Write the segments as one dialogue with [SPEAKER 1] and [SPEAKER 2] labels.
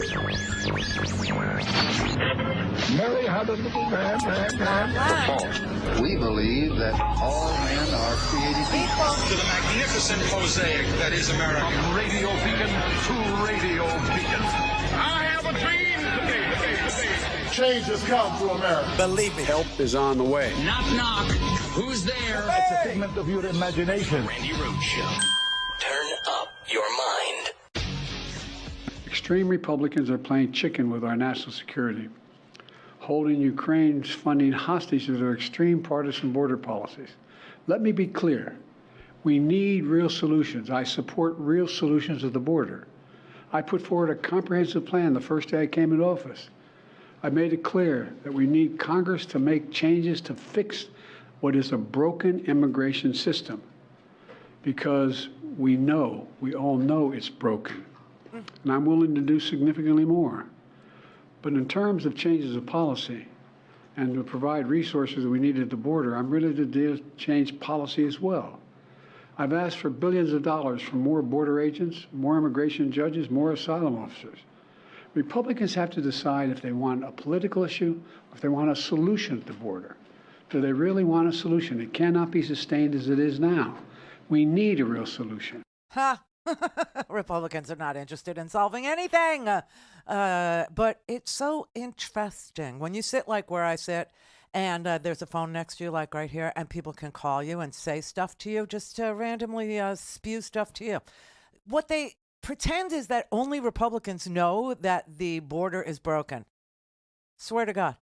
[SPEAKER 1] Mary had a little red.
[SPEAKER 2] We believe that all men are created equal.
[SPEAKER 3] To the magnificent mosaic that is America.
[SPEAKER 1] From radio beacon to radio beacon.
[SPEAKER 3] I have a dream today.
[SPEAKER 1] Change has come to America.
[SPEAKER 4] Believe me.
[SPEAKER 5] Help is on the way.
[SPEAKER 3] Knock, knock. Who's there?
[SPEAKER 1] It's a figment of your imagination.
[SPEAKER 3] Randi Rhodes Show.
[SPEAKER 4] Turn up your mind.
[SPEAKER 5] Extreme Republicans are playing chicken with our national security, holding Ukraine's funding hostage to their extreme partisan border policies. Let me be clear. We need real solutions. I support real solutions at the border. I put forward a comprehensive plan the first day I came into office. I made it clear that we need Congress to make changes to fix what is a broken immigration system, because we all know it's broken. And I'm willing to do significantly more. But in terms of changes of policy and to provide resources that we need at the border, I'm ready to change policy as well. I've asked for billions of dollars for more border agents, more immigration judges, more asylum officers. Republicans have to decide if they want a political issue or if they want a solution at the border. Do they really want a solution? It cannot be sustained as it is now. We need a real solution.
[SPEAKER 6] Ha! Republicans are not interested in solving anything. But it's so interesting when you sit like where I sit and there's a phone next to you, like right here, and people can call you and say stuff to you, just randomly spew stuff to you. What they pretend is that only Republicans know that the border is broken. Swear to God.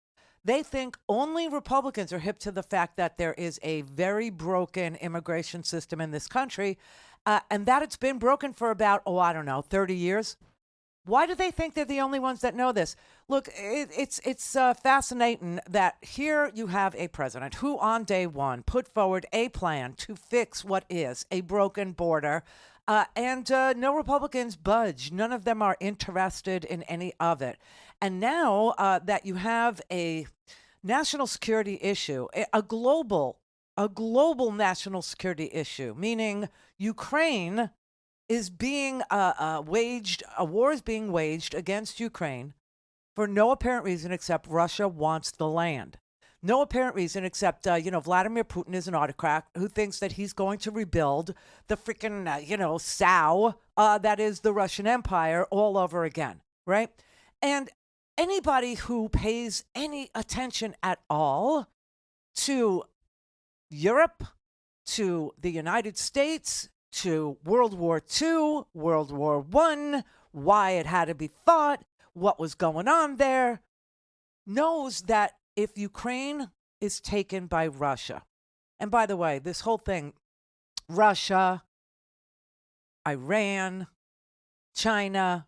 [SPEAKER 6] They think only Republicans are hip to the fact that there is a very broken immigration system in this country, and that it's been broken for about, 30 years. Why do they think they're the only ones that know this? Look, it's fascinating that here you have a president who on day one put forward a plan to fix what is a broken border, and no Republicans budge. None of them are interested in any of it. And now that you have a national security issue, a global national security issue, meaning Ukraine is being waged, a war is being waged against Ukraine for no apparent reason except Russia wants the land. No apparent reason except, Vladimir Putin is an autocrat who thinks that he's going to rebuild the freaking, sow that is the Russian Empire all over again, right? And anybody who pays any attention at all to Europe, to the United States, to World War II, World War I, why it had to be fought, what was going on there, knows that if Ukraine is taken by Russia, and by the way, this whole thing, Russia, Iran, China,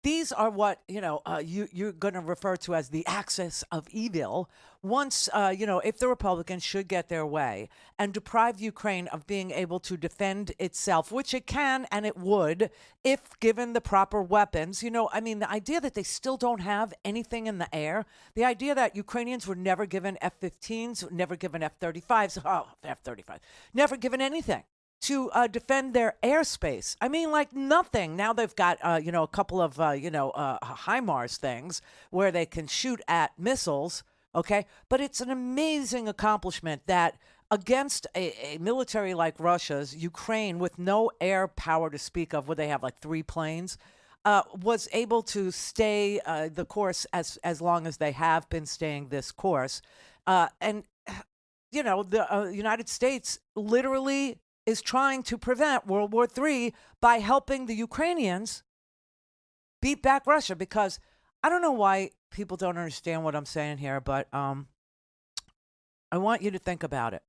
[SPEAKER 6] these are what, you're going to refer to as the axis of evil. Once, if the Republicans should get their way and deprive Ukraine of being able to defend itself, which it can and it would if given the proper weapons. The idea that they still don't have anything in the air, the idea that Ukrainians were never given F-15s, never given F-35s, F-35, never given anything to defend their airspace. Nothing. Now they've got, a couple of, HIMARS things where they can shoot at missiles, okay? But it's an amazing accomplishment that against a military like Russia's, Ukraine, with no air power to speak of, where they have 3 planes, was able to stay the course as long as they have been staying this course. The United States literally is trying to prevent World War III by helping the Ukrainians beat back Russia, because I don't know why people don't understand what I'm saying here, but I want you to think about it.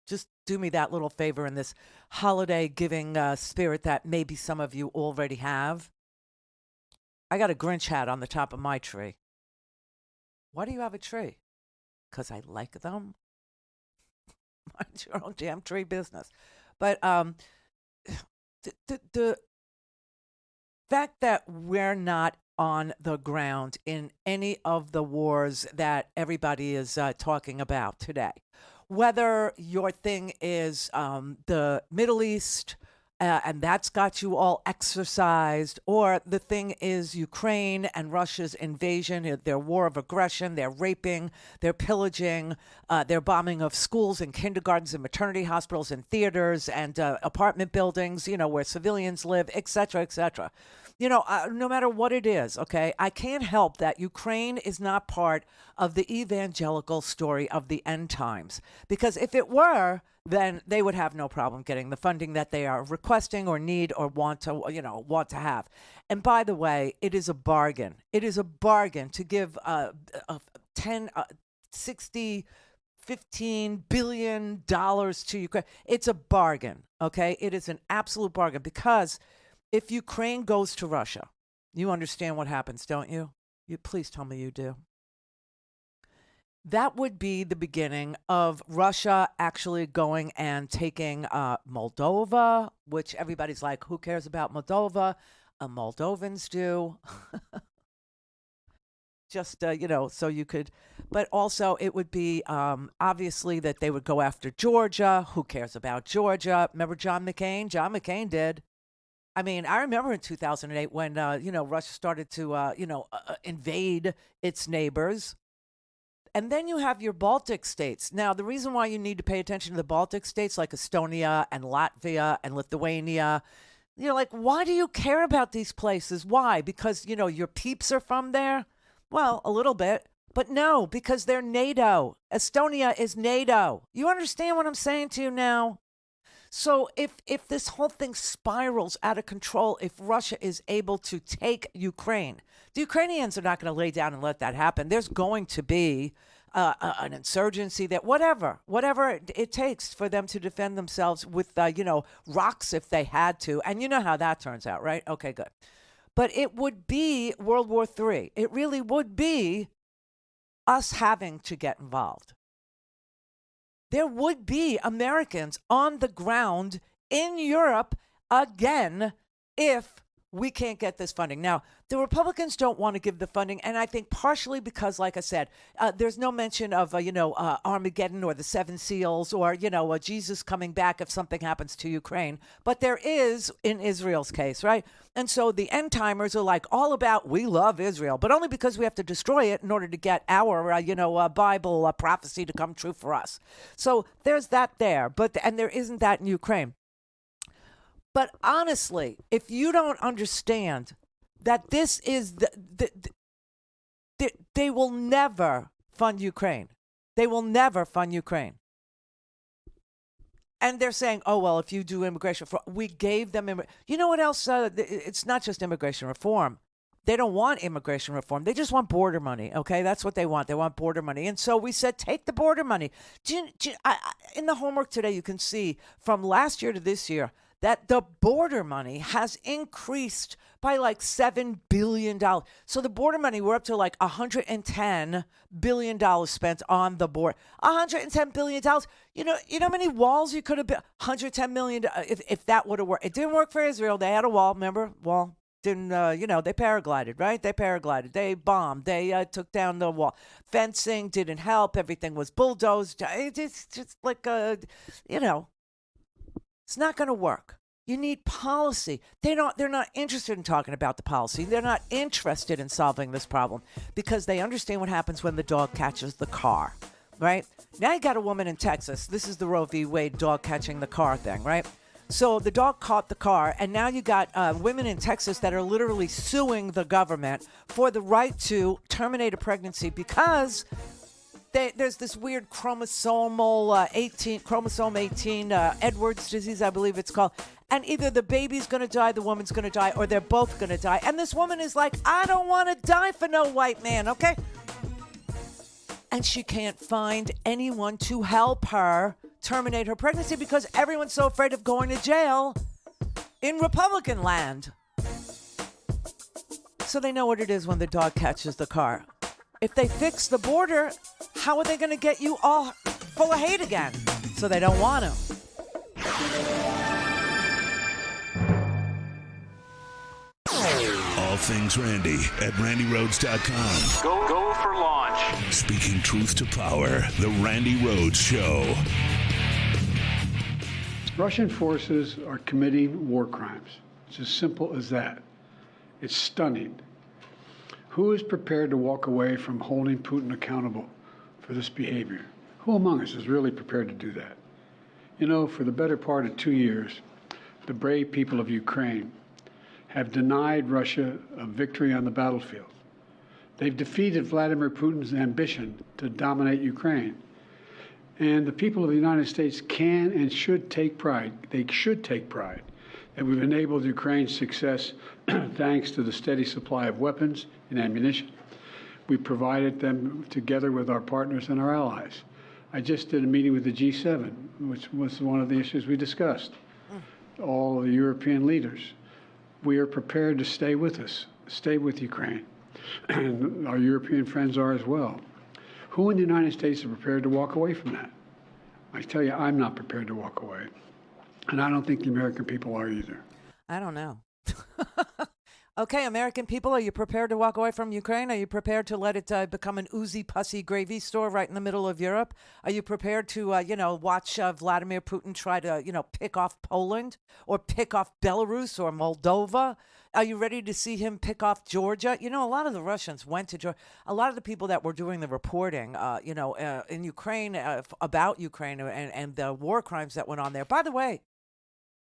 [SPEAKER 6] Just do me that little favor in this holiday giving spirit that maybe some of you already have. I got a Grinch hat on the top of my tree. Why do you have a tree? Because I like them? Mind your own damn tree business. But the fact that we're not on the ground in any of the wars that everybody is talking about today, whether your thing is the Middle East and that's got you all exercised. Or the thing is Ukraine and Russia's invasion, their war of aggression, they're raping, they're pillaging, they're bombing of schools and kindergartens and maternity hospitals and theaters and apartment buildings, where civilians live, et cetera, et cetera. No matter what it is, okay, I can't help that Ukraine is not part of the evangelical story of the end times. Because if it were, then they would have no problem getting the funding that they are requesting or need or want to have. And by the way, it is a bargain. It is a bargain to give 60, $15 billion to Ukraine. It's a bargain, okay? It is an absolute bargain because if Ukraine goes to Russia, you understand what happens, don't you? You please tell me you do. That would be the beginning of Russia actually going and taking Moldova, which everybody's like, who cares about Moldova? Moldovans do. Just, so you could, but also it would be obviously that they would go after Georgia. Who cares about Georgia? Remember John McCain? John McCain did. I mean, I remember in 2008 when, Russia started to, invade its neighbors. And then you have your Baltic states. Now, the reason why you need to pay attention to the Baltic states like Estonia and Latvia and Lithuania, why do you care about these places? Why? Because, your peeps are from there? Well, a little bit. But no, because they're NATO. Estonia is NATO. You understand what I'm saying to you now? So if this whole thing spirals out of control, if Russia is able to take Ukraine, the Ukrainians are not going to lay down and let that happen. There's going to be an insurgency that whatever it takes for them to defend themselves with, rocks if they had to. And you know how that turns out, right? Okay, good. But it would be World War III. It really would be us having to get involved. There would be Americans on the ground in Europe again if we can't get this funding. Now, the Republicans don't want to give the funding, and I think partially because, like I said, there's no mention of, Armageddon or the Seven Seals or, Jesus coming back if something happens to Ukraine. But there is in Israel's case, right? And so the end timers are like all about, we love Israel, but only because we have to destroy it in order to get our, Bible prophecy to come true for us. So there's that there, and there isn't that in Ukraine. But honestly, if you don't understand that this is they will never fund Ukraine. They will never fund Ukraine. And they're saying, oh, well, if you do immigration reform, we gave them, you know what else? It's not just immigration reform. They don't want immigration reform. They just want border money, okay? That's what they want. They want border money. And so we said, take the border money. In the homework today, you can see from last year to this year, that the border money has increased by like $7 billion. So the border money, we're up to like $110 billion spent on the border. $110 billion. You know how many walls you could have built? $110 million if that would have worked. It didn't work for Israel. They had a wall, remember? Wall. Didn't, they paraglided, right? They paraglided. They bombed. They took down the wall. Fencing didn't help. Everything was bulldozed. It's just like, it's not going to work. You need policy. They're not interested in talking about the policy. They're not interested in solving this problem because they understand what happens when the dog catches the car, right? Now you got a woman in Texas. This is the Roe v. Wade dog catching the car thing, right? So the dog caught the car, and now you got women in Texas that are literally suing the government for the right to terminate a pregnancy because there's this weird chromosome 18, Edwards disease, I believe it's called. And either the baby's going to die, the woman's going to die, or they're both going to die. And this woman is like, I don't want to die for no white man, okay? And she can't find anyone to help her terminate her pregnancy because everyone's so afraid of going to jail in Republican land. So they know what it is when the dog catches the car. If they fix the border, how are they going to get you all full of hate again? So they don't want to.
[SPEAKER 7] All things Randi at RandiRhodes.com.
[SPEAKER 1] Go for launch.
[SPEAKER 7] Speaking truth to power, the Randi Rhodes Show.
[SPEAKER 5] Russian forces are committing war crimes. It's as simple as that. It's stunning. Who is prepared to walk away from holding Putin accountable for this behavior? Who among us is really prepared to do that? You know, for the better part of 2 years, the brave people of Ukraine have denied Russia a victory on the battlefield. They've defeated Vladimir Putin's ambition to dominate Ukraine. And the people of the United States can and should take pride. They should take pride that we've enabled Ukraine's success thanks to the steady supply of weapons and ammunition. We provided them together with our partners and our allies. I just did a meeting with the G7, which was one of the issues we discussed. All the European leaders. We are prepared to stay with us, stay with Ukraine. And our European friends are as well. Who in the United States are prepared to walk away from that? I tell you, I'm not prepared to walk away. And I don't think the American people are either.
[SPEAKER 6] I don't know. Okay, American people, are you prepared to walk away from Ukraine? Are you prepared to let it become an oozy pussy gravy store right in the middle of Europe? Are you prepared to, watch Vladimir Putin try to, pick off Poland or pick off Belarus or Moldova? Are you ready to see him pick off Georgia? You know, a lot of the Russians went to Georgia. A lot of the people that were doing the reporting, in Ukraine, about Ukraine and the war crimes that went on there. By the way,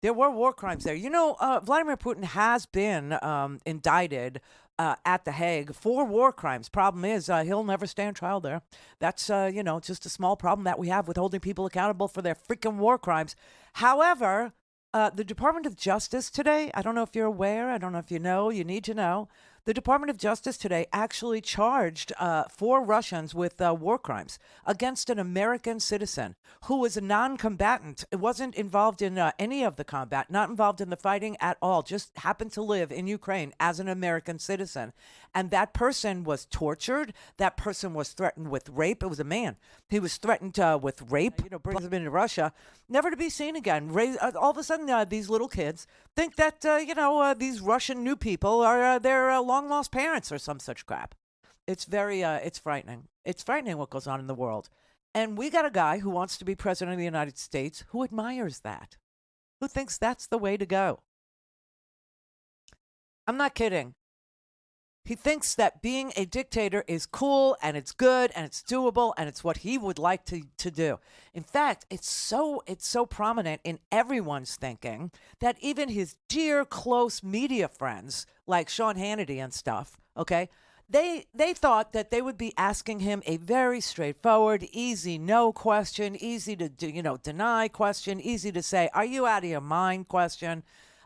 [SPEAKER 6] there were war crimes there. You know, Vladimir Putin has been indicted at The Hague for war crimes. Problem is, he'll never stand trial there. That's, just a small problem that we have with holding people accountable for their freaking war crimes. However, the Department of Justice today, I don't know if you're aware, I don't know if you know, you need to know, the Department of Justice today actually charged 4 Russians with war crimes against an American citizen who was a non-combatant. It wasn't involved in any of the combat, not involved in the fighting at all, just happened to live in Ukraine as an American citizen. And that person was tortured. That person was threatened with rape. It was a man. He was threatened with rape, brings him into Russia, never to be seen again. All of a sudden, these little kids think that, these Russian new people are their long-lost parents or some such crap. It's very, it's frightening. It's frightening what goes on in the world. And we got a guy who wants to be president of the United States who admires that, who thinks that's the way to go. I'm not kidding. He thinks that being a dictator is cool and it's good and it's doable and it's what he would like to do. In fact, it's so prominent in everyone's thinking that even his dear close media friends like Sean Hannity and stuff, okay, they thought that they would be asking him a very straightforward, easy no question, easy to deny question, easy to say, are you out of your mind question.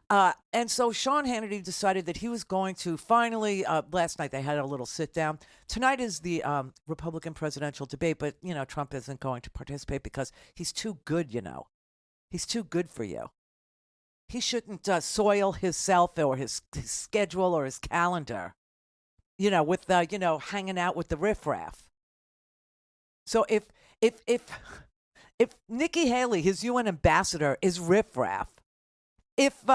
[SPEAKER 6] And so Sean Hannity decided that he was going to finally, last night they had a little sit down. Tonight is the Republican presidential debate, but, Trump isn't going to participate because he's too good, He's too good for you. He shouldn't soil himself or his schedule or his calendar, with, hanging out with the riffraff. So if Nikki Haley, his UN ambassador, is riffraff, if,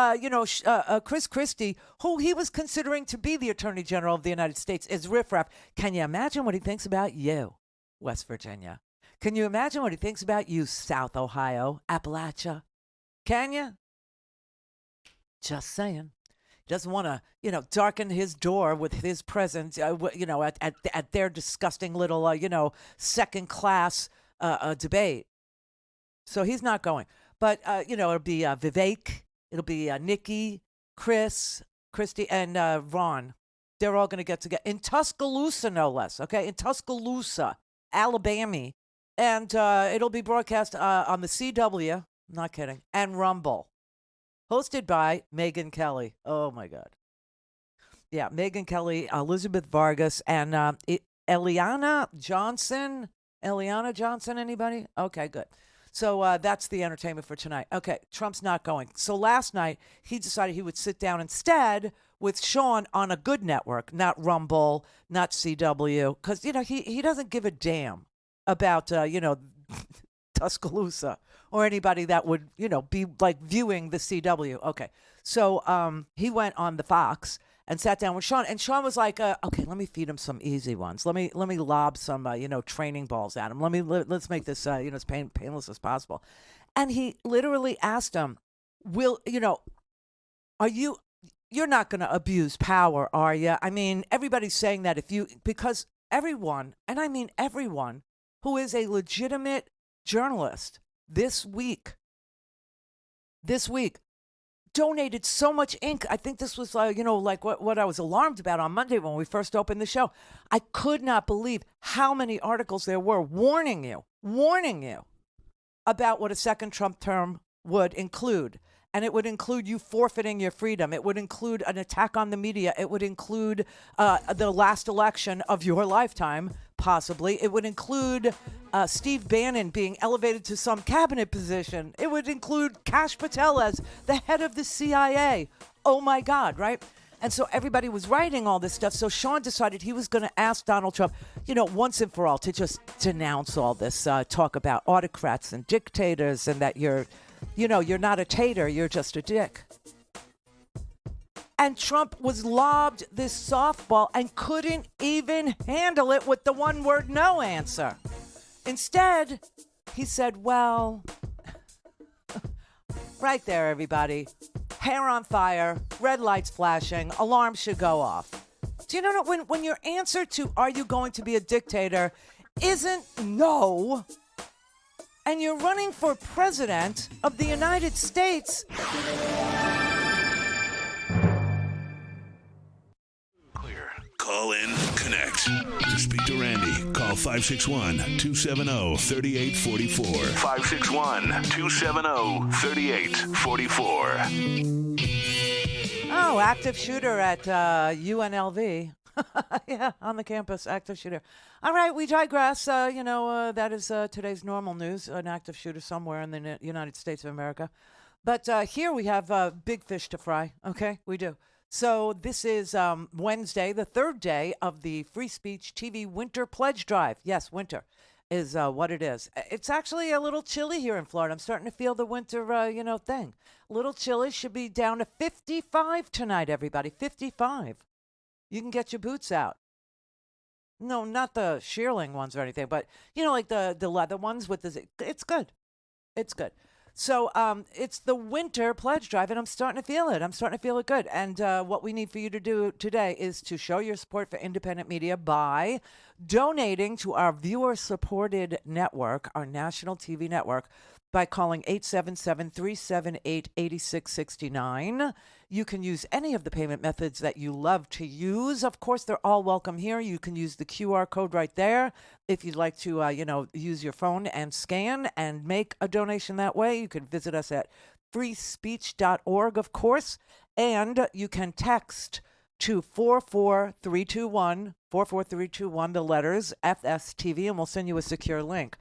[SPEAKER 6] Chris Christie, who he was considering to be the Attorney General of the United States, is riffraff, can you imagine what he thinks about you, West Virginia? Can you imagine what he thinks about you, South Ohio, Appalachia? Can you? Just saying. He doesn't want to, darken his door with his presence, at their disgusting little, second-class debate. So he's not going. But, it'll be Vivek. It'll be Nikki, Chris, Christy, and Ron. They're all going to get together in Tuscaloosa, no less, okay? In Tuscaloosa, Alabama. And it'll be broadcast on the CW, not kidding, and Rumble. Hosted by Megyn Kelly. Oh, my God. Yeah, Megyn Kelly, Elizabeth Vargas, and Eliana Johnson. Eliana Johnson, anybody? Okay, good. So that's the entertainment for tonight. Okay, Trump's not going. So last night, he decided he would sit down instead with Sean on a good network, not Rumble, not CW, because, he doesn't give a damn about, Tuscaloosa or anybody that would, be like viewing the CW. Okay, so he went on the Fox and sat down with Sean, and Sean was like, "Okay, let me feed him some easy ones. Let me lob some, training balls at him. Let's make this, as painless as possible." And he literally asked him, you're not going to abuse power, are you? I mean, everybody's saying that because everyone, and I mean everyone, who is a legitimate journalist this week, donated so much ink. I think this was, like what I was alarmed about on Monday when we first opened the show. I could not believe how many articles there were warning you about what a second Trump term would include. And it would include you forfeiting your freedom. It would include an attack on the media. It would include the last election of your lifetime, possibly. It would include Steve Bannon being elevated to some cabinet position. It would include Kash Patel as the head of the CIA. Oh, my God, right? And so everybody was writing all this stuff. So Sean decided he was going to ask Donald Trump, once and for all, to just denounce all this talk about autocrats and dictators and that you're not a tater, you're just a dick. And Trump was lobbed this softball and couldn't even handle it with the one-word no answer. Instead, he said, well, right there, everybody. Hair on fire, red lights flashing, alarms should go off. Do you know when your answer to are you going to be a dictator isn't no, and you're running for president of the United States?
[SPEAKER 7] Clear. Call in, connect. To speak to Randi, call 561-270-3844. 561-270-3844.
[SPEAKER 6] Oh, active shooter at UNLV. Yeah, on the campus, active shooter. All right, we digress. That is today's normal news, an active shooter somewhere in the United States of America. But here we have big fish to fry, okay? We do. So this is Wednesday, the third day of the Free Speech TV Winter Pledge Drive. Yes, winter is what it is. It's actually a little chilly here in Florida. I'm starting to feel the winter, thing. A little chilly. Should be down to 55 tonight, everybody. 55. You can get your boots out. No, not the shearling ones or anything, but, like the leather ones with it's good. It's good. So it's the winter pledge drive, and I'm starting to feel it. I'm starting to feel it good. And what we need for you to do today is to show your support for independent media by donating to our viewer-supported network, our national TV network, by calling 877-378-8669. You can use any of the payment methods that you love to use. Of course, they're all welcome here. You can use the QR code right there. If you'd like to, use your phone and scan and make a donation that way, you can visit us at freespeech.org, of course. And you can text to 44321, 44321, the letters FSTV, and we'll send you a secure link.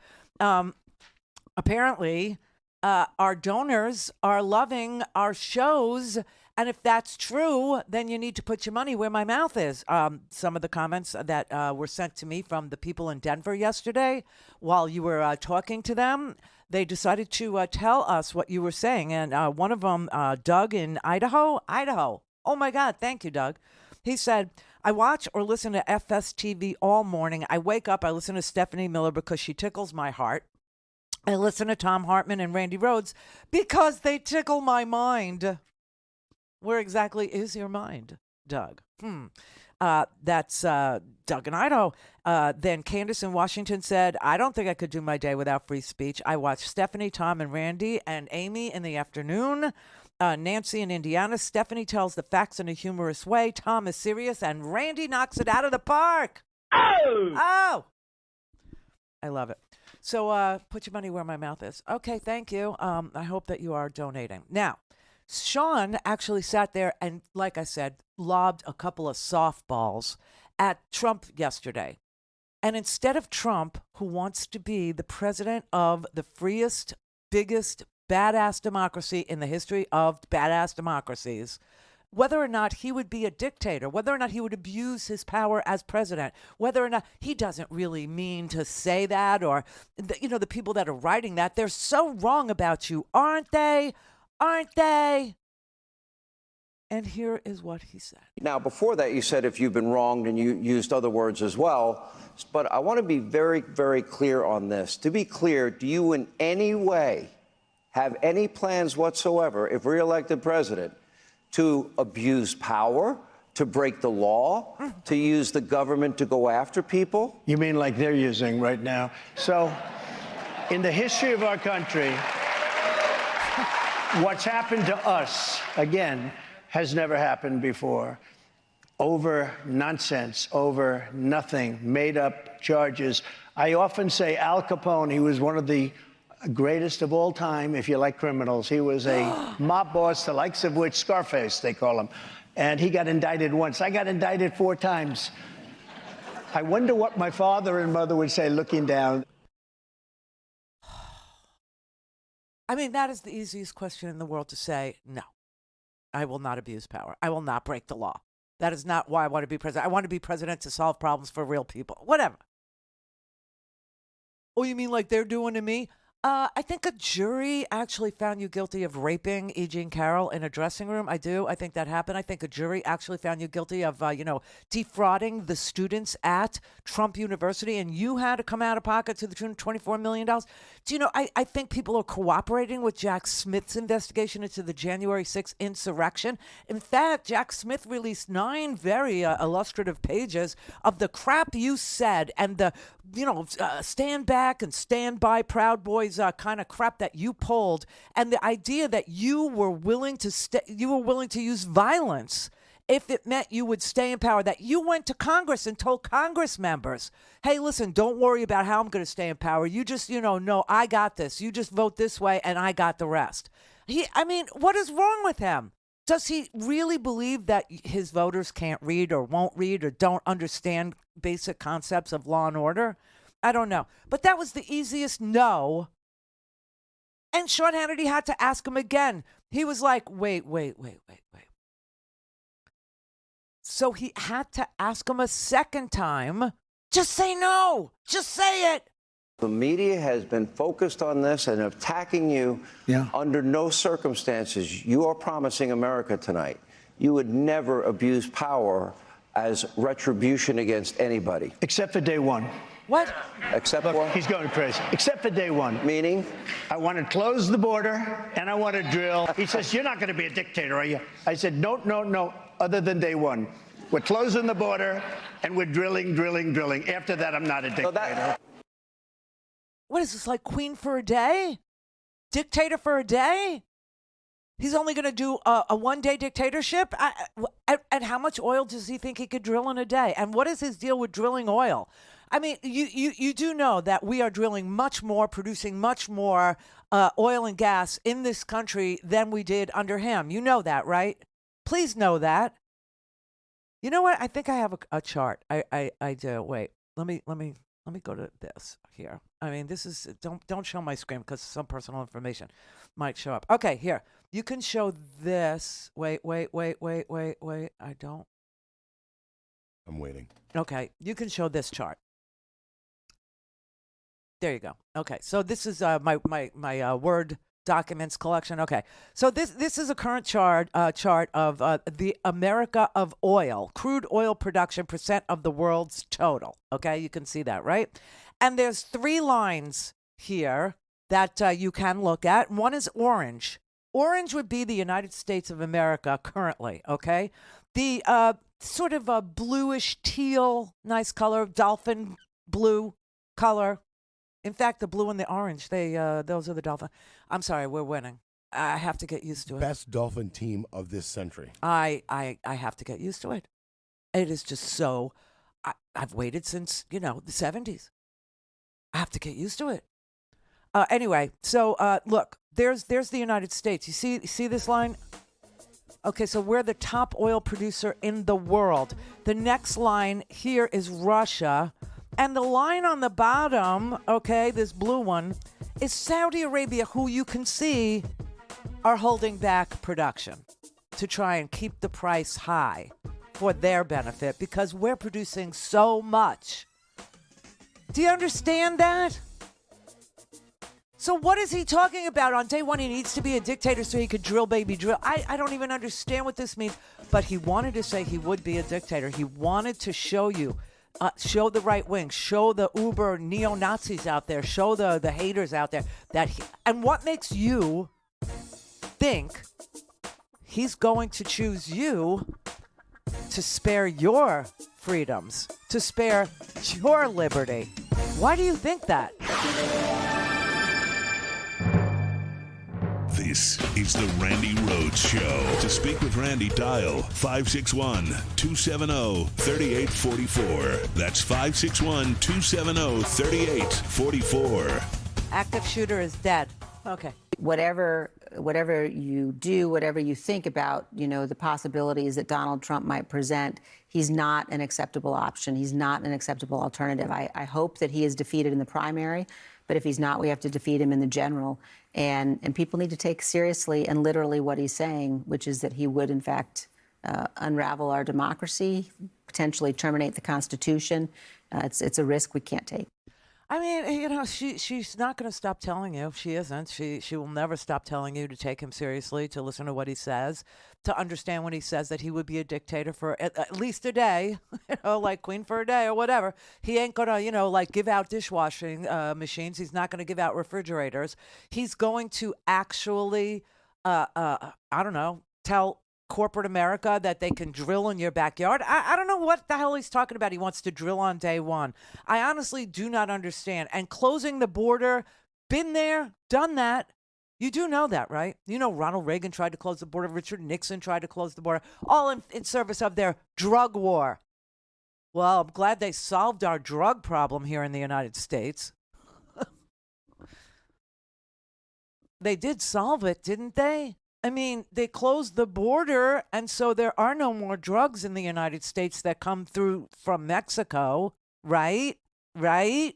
[SPEAKER 6] Apparently, our donors are loving our shows. And if that's true, then you need to put your money where my mouth is. Some of the comments that were sent to me from the people in Denver yesterday, while you were talking to them, they decided to tell us what you were saying. And one of them, Doug in Idaho. Oh, my God. Thank you, Doug. He said, I watch or listen to FSTV all morning. I wake up, I listen to Stephanie Miller because she tickles my heart. I listen to Tom Hartman and Randi Rhodes because they tickle my mind. Where exactly is your mind, Doug? That's Doug in Idaho. Then Candace in Washington said, I don't think I could do my day without free speech. I watch Stephanie, Tom, and Randi and Amy in the afternoon. Nancy in Indiana. Stephanie tells the facts in a humorous way. Tom is serious, and Randi knocks it out of the park. Oh! I love it. So put your money where my mouth is. Okay, thank you. I hope that you are donating. Now, Sean actually sat there and, like I said, lobbed a couple of softballs at Trump yesterday. And instead of Trump, who wants to be the president of the freest, biggest, badass democracy in the history of badass democracies, whether or not he would be a dictator, whether or not he would abuse his power as president, whether or not he doesn't really mean to say that, or, the people that are writing that, they're so wrong about you, aren't they? Aren't they? And here is what he said.
[SPEAKER 8] Now, before that, you said if you've been wronged, and you used other words as well. But I want to be very, very clear on this. To be clear, do you in any way have any plans whatsoever, if reelected president, to abuse power, to break the law, to use the government to go after people?
[SPEAKER 9] You mean like they're using right now? So, in the history of our country, what's happened to us, again, has never happened before. Over nonsense, over nothing, made up charges. I often say Al Capone, he was one of the greatest of all time, if you like criminals. He was a mob boss, the likes of which Scarface, they call him. And he got indicted once. I got indicted 4 times. I wonder what my father and mother would say looking down.
[SPEAKER 6] I mean, that is the easiest question in the world to say, no, I will not abuse power. I will not break the law. That is not why I want to be president. I want to be president to solve problems for real people. Whatever. Oh, you mean like they're doing to me? I think a jury actually found you guilty of raping E. Jean Carroll in a dressing room. I do. I think that happened. I think a jury actually found you guilty of, defrauding the students at Trump University, and you had to come out of pocket to the tune of $24 million. Do you know, I think people are cooperating with Jack Smith's investigation into the January 6th insurrection. In fact, Jack Smith released 9 very illustrative pages of the crap you said and the, stand back and stand by Proud Boys kind of crap that you pulled, and the idea that you were willing to use violence if it meant you would stay in power, that you went to Congress and told Congress members, hey, listen, don't worry about how I'm going to stay in power. You just, no, I got this. You just vote this way and I got the rest. What is wrong with him? Does he really believe that his voters can't read or won't read or don't understand basic concepts of law and order? I don't know. But that was the easiest no. And Sean Hannity had to ask him again. He was like, wait. So he had to ask him a second time. Just say no. Just say it.
[SPEAKER 8] The media has been focused on this and attacking you.
[SPEAKER 9] Yeah.
[SPEAKER 8] Under no circumstances. You are promising America tonight you would never abuse power as retribution against anybody.
[SPEAKER 9] Except for day one.
[SPEAKER 6] What?
[SPEAKER 8] Except
[SPEAKER 9] Look,
[SPEAKER 8] what?
[SPEAKER 9] he's going crazy. Except for day one.
[SPEAKER 8] Meaning?
[SPEAKER 9] I want to close the border, and I want to drill. He says, you're not going to be a dictator, are you? I said, no, other than day one. We're closing the border, and we're drilling. After that, I'm not a dictator.
[SPEAKER 6] What is this, like queen for a day? Dictator for a day? He's only going to do a one-day dictatorship? And how much oil does he think he could drill in a day? And what is his deal with drilling oil? I mean, you do know that we are drilling much more, producing much more oil and gas in this country than we did under him. You know that, right? Please know that. You know what? I think I have a chart. I do. Wait. Let me go to this here. I mean, this is don't show my screen because some personal information might show up. Okay, here. You can show this. Wait. I don't.
[SPEAKER 10] I'm waiting.
[SPEAKER 6] Okay, you can show this chart. There you go. Okay, so this is my Word documents collection. Okay, so this is a current chart of the America of oil, crude oil production percent of the world's total. Okay, you can see that, right? And there's 3 lines here that you can look at. One is orange. Orange would be the United States of America currently. Okay, the sort of a bluish teal, nice color, dolphin blue color. In fact, the blue and the orange, those are the dolphin. I'm sorry, we're winning. I have to get used to it.
[SPEAKER 10] Best dolphin team of this century.
[SPEAKER 6] I have to get used to it. It is just so. I've waited since the 70s. I have to get used to it. Anyway, so look, there's the United States. You see this line? Okay, so we're the top oil producer in the world. The next line here is Russia. And the line on the bottom, okay, this blue one, is Saudi Arabia, who you can see are holding back production to try and keep the price high for their benefit because we're producing so much. Do you understand that? So what is he talking about? On day one, he needs to be a dictator so he could drill, baby, drill. I don't even understand what this means. But he wanted to say he would be a dictator. He wanted to show you show the right wing, show the uber neo-Nazis out there, show the haters out there and what makes you think he's going to choose you to spare your freedoms, to spare your liberty? Why do you think that?
[SPEAKER 7] This is the Randi Rhodes Show. To speak with Randi, dial 561-270-3844. That's 561-270-3844.
[SPEAKER 6] Active shooter is dead. Okay.
[SPEAKER 11] Whatever you do, whatever you think about, the possibilities that Donald Trump might present, he's not an acceptable option. He's not an acceptable alternative. I hope that he is defeated in the primary, but if he's not, we have to defeat him in the general. And people need to take seriously and literally what he's saying, which is that he would, in fact, unravel our democracy, potentially terminate the Constitution. It's a risk we can't take.
[SPEAKER 6] I mean, she's not going to stop telling you. She isn't. She will never stop telling you to take him seriously, to listen to what he says, to understand when he says that he would be a dictator for at least a day, like queen for a day or whatever. He ain't going to, like give out dishwashing machines. He's not going to give out refrigerators. He's going to actually, I don't know, tell corporate America that they can drill in your backyard. I don't know what the hell he's talking about. He wants to drill on day one. I honestly do not understand. And closing the border, been there, done that. You do know that, right? Ronald Reagan tried to close the border. Richard Nixon tried to close the border, all in service of their drug war. Well, I'm glad they solved our drug problem here in the United States. They did solve it, didn't they? I mean, they closed the border, and so there are no more drugs in the United States that come through from Mexico, right? Right?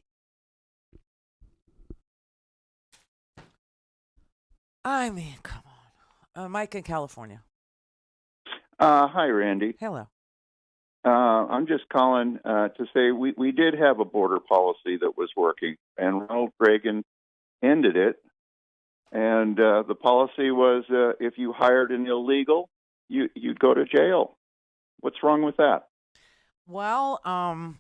[SPEAKER 6] I mean, come on. Mike in California.
[SPEAKER 12] Hi, Randy.
[SPEAKER 6] Hello.
[SPEAKER 12] I'm just calling to say we did have a border policy that was working, and Ronald Reagan ended it. And the policy was if you hired an illegal, you'd go to jail. What's wrong with that?
[SPEAKER 6] Well, I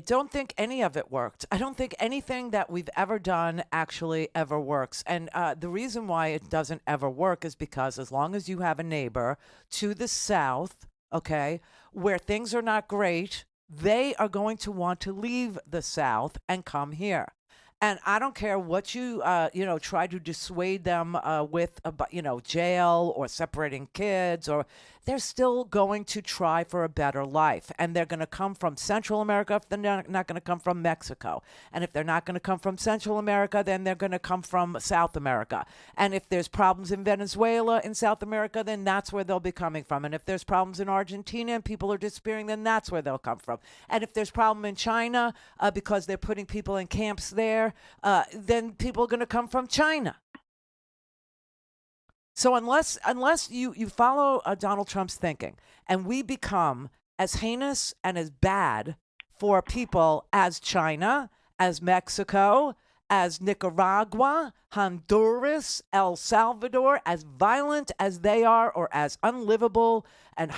[SPEAKER 6] don't think any of it worked. I don't think anything that we've ever done actually ever works. And the reason why it doesn't ever work is because as long as you have a neighbor to the south, okay, where things are not great, they are going to want to leave the South and come here. And I don't care what you, try to dissuade them with, jail or separating kids, or they're still going to try for a better life. And they're going to come from Central America if they're not going to come from Mexico. And if they're not going to come from Central America, then they're going to come from South America. And if there's problems in Venezuela, in South America, then that's where they'll be coming from. And if there's problems in Argentina and people are disappearing, then that's where they'll come from. And if there's problem in China because they're putting people in camps there, then people are going to come from China. So unless you follow Donald Trump's thinking and we become as heinous and as bad for people as China, as Mexico, as Nicaragua, Honduras, El Salvador, as violent as they are or as unlivable and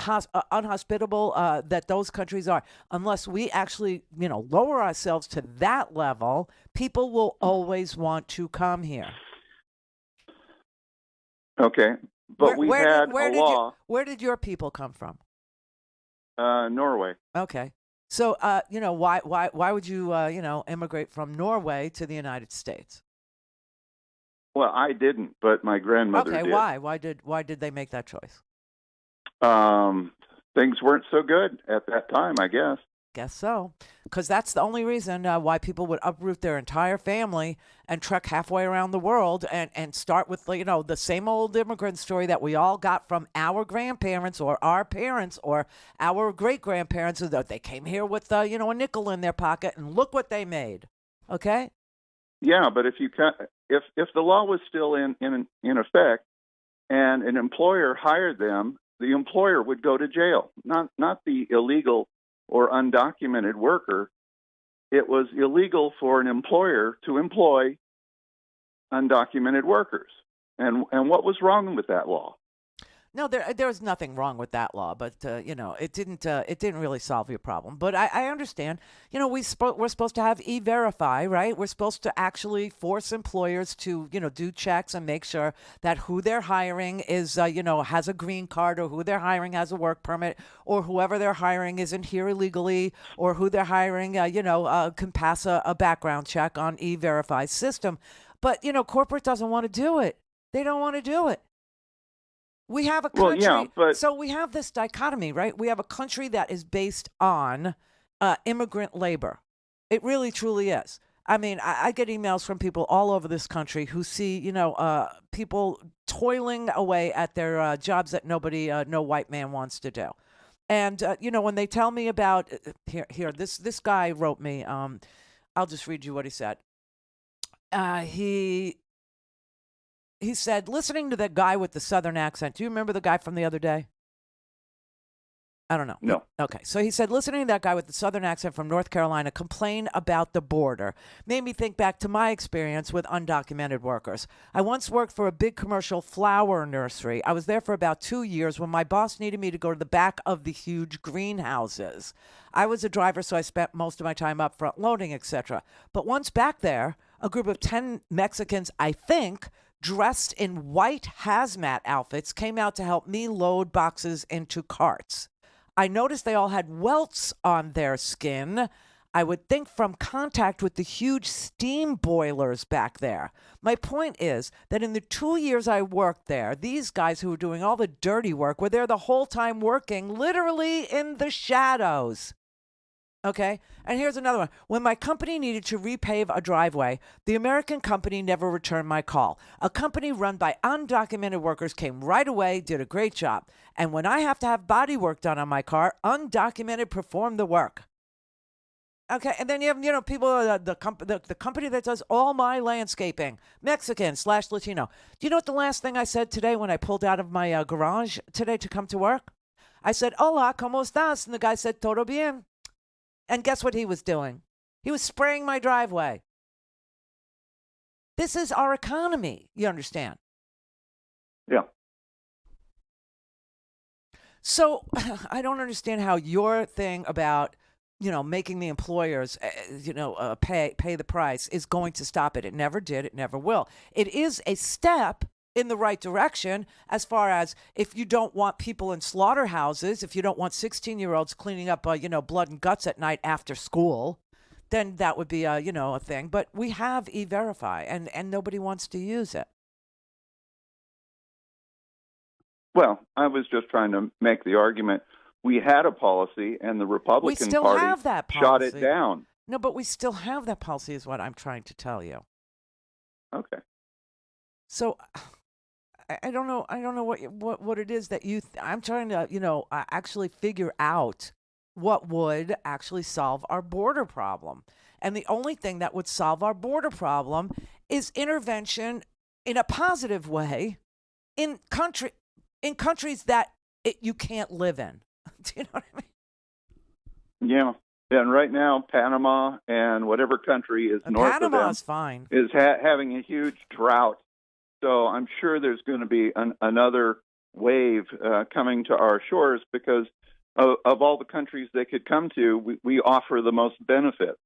[SPEAKER 6] unhospitable that those countries are, unless we actually, lower ourselves to that level, people will always want to come here.
[SPEAKER 12] Okay, but where
[SPEAKER 6] did your people come from?
[SPEAKER 12] Norway.
[SPEAKER 6] Okay, so why would you immigrate from Norway to the United States?
[SPEAKER 12] Well, I didn't, but my grandmother did.
[SPEAKER 6] Okay, why did they make that choice?
[SPEAKER 12] Things weren't so good at that time, I guess.
[SPEAKER 6] Guess so, because that's the only reason why people would uproot their entire family and trek halfway around the world and start with the same old immigrant story that we all got from our grandparents or our parents or our great grandparents. That they came here with a nickel in their pocket and look what they made. Okay.
[SPEAKER 12] Yeah, but if the law was still in effect and an employer hired them, the employer would go to jail, not the illegal or undocumented worker. It was illegal for an employer to employ undocumented workers. And what was wrong with that law?
[SPEAKER 6] No, there was nothing wrong with that law, but it didn't really solve your problem. But I understand. We're supposed to have E-Verify, right? We're supposed to actually force employers to do checks and make sure that who they're hiring is has a green card, or who they're hiring has a work permit, or whoever they're hiring isn't here illegally, or who they're hiring can pass a background check on E-Verify's system. But corporate doesn't want to do it. They don't want to do it. We have a country, so we have this dichotomy, right? We have a country that is based on immigrant labor. It really, truly is. I mean, I get emails from people all over this country who see, people toiling away at their jobs that no white man wants to do. And, when they tell me about, this guy wrote me, I'll just read you what he said. He said, listening to that guy with the Southern accent. Do you remember the guy from the other day? I don't know.
[SPEAKER 12] No.
[SPEAKER 6] Okay. So he said, listening to that guy with the Southern accent from North Carolina complain about the border made me think back to my experience with undocumented workers. I once worked for a big commercial flower nursery. I was there for about 2 years when my boss needed me to go to the back of the huge greenhouses. I was a driver, so I spent most of my time up front loading, etc. But once back there, a group of 10 Mexicans, I think, dressed in white hazmat outfits, came out to help me load boxes into carts. I noticed they all had welts on their skin. I would think from contact with the huge steam boilers back there. My point is that in the 2 years I worked there, these guys who were doing all the dirty work were there the whole time working, literally in the shadows. Okay, and here's another one. When my company needed to repave a driveway, the American company never returned my call. A company run by undocumented workers came right away, did a great job. And when I have to have body work done on my car, undocumented perform the work. Okay, and then you have, people, the company that does all my landscaping, Mexican/Latino. Do you know what the last thing I said today when I pulled out of my garage today to come to work? I said, hola, ¿cómo estás? And the guy said, todo bien. And guess what he was doing? He was spraying my driveway. This is our economy, you understand?
[SPEAKER 12] Yeah.
[SPEAKER 6] So I don't understand how your thing about, making the employers, pay the price is going to stop it. It never did. It never will. It is a step in the right direction as far as if you don't want people in slaughterhouses, if you don't want 16-year-olds cleaning up, blood and guts at night after school, then that would be, a thing. But we have E-Verify, and nobody wants to use it.
[SPEAKER 12] Well, I was just trying to make the argument. We had a policy, and the Republican Party shot it down.
[SPEAKER 6] No, but we still have that policy is what I'm trying to tell you.
[SPEAKER 12] Okay.
[SPEAKER 6] So I don't know. I don't know what it is that I'm trying to, actually figure out what would actually solve our border problem. And the only thing that would solve our border problem is intervention in a positive way in countries that you can't live in. Do you know what I mean?
[SPEAKER 12] Yeah. And right now, Panama and whatever country is north
[SPEAKER 6] Panama's
[SPEAKER 12] of them
[SPEAKER 6] fine.
[SPEAKER 12] is having a huge drought. So I'm sure there's going to be another wave coming to our shores because of all the countries they could come to, we offer the most benefit.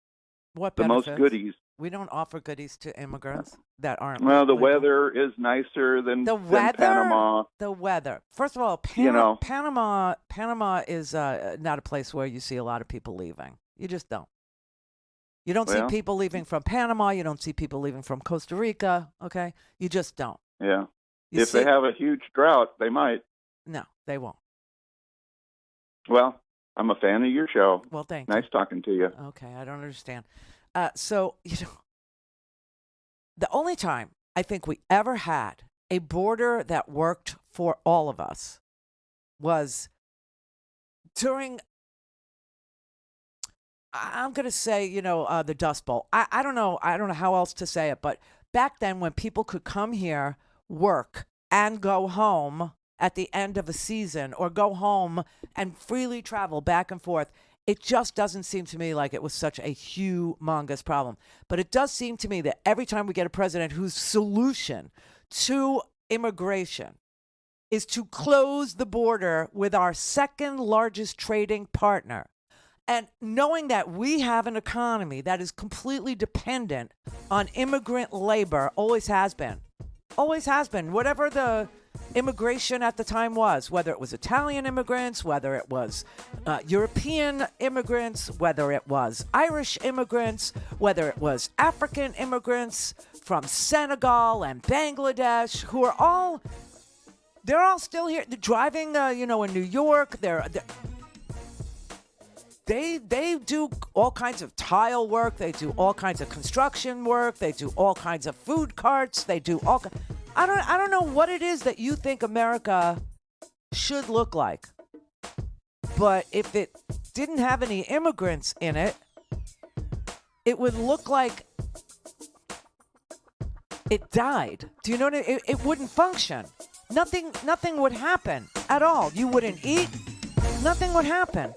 [SPEAKER 6] What
[SPEAKER 12] benefits? The most goodies.
[SPEAKER 6] We don't offer goodies to immigrants that aren't.
[SPEAKER 12] Well, the weather is nicer than Panama.
[SPEAKER 6] The weather. First of all, Panama is not a place where you see a lot of people leaving. You just don't. You don't see people leaving from Panama. You don't see people leaving from Costa Rica. Okay, you just don't.
[SPEAKER 12] Yeah. If they have a huge drought, they might.
[SPEAKER 6] No, they won't.
[SPEAKER 12] Well, I'm a fan of your show.
[SPEAKER 6] Well, thank you.
[SPEAKER 12] Nice talking to you.
[SPEAKER 6] Okay, I don't understand. So, the only time I think we ever had a border that worked for all of us was during, I'm going to say, the Dust Bowl. I don't know how else to say it, but back then when people could come here, work, and go home at the end of a season or go home and freely travel back and forth, it just doesn't seem to me like it was such a humongous problem. But it does seem to me that every time we get a president whose solution to immigration is to close the border with our second largest trading partner. And knowing that we have an economy that is completely dependent on immigrant labor, always has been. Always has been. Whatever the immigration at the time was, whether it was Italian immigrants, whether it was European immigrants, whether it was Irish immigrants, whether it was African immigrants from Senegal and Bangladesh, who are they're all still here. They're driving, in New York. They do all kinds of tile work. They do all kinds of construction work. They do all kinds of food carts. They do all. I don't know what it is that you think America should look like, but if it didn't have any immigrants in it, it would look like it died. Do you know what I mean? It wouldn't function. Nothing would happen at all. You wouldn't eat. Nothing would happen.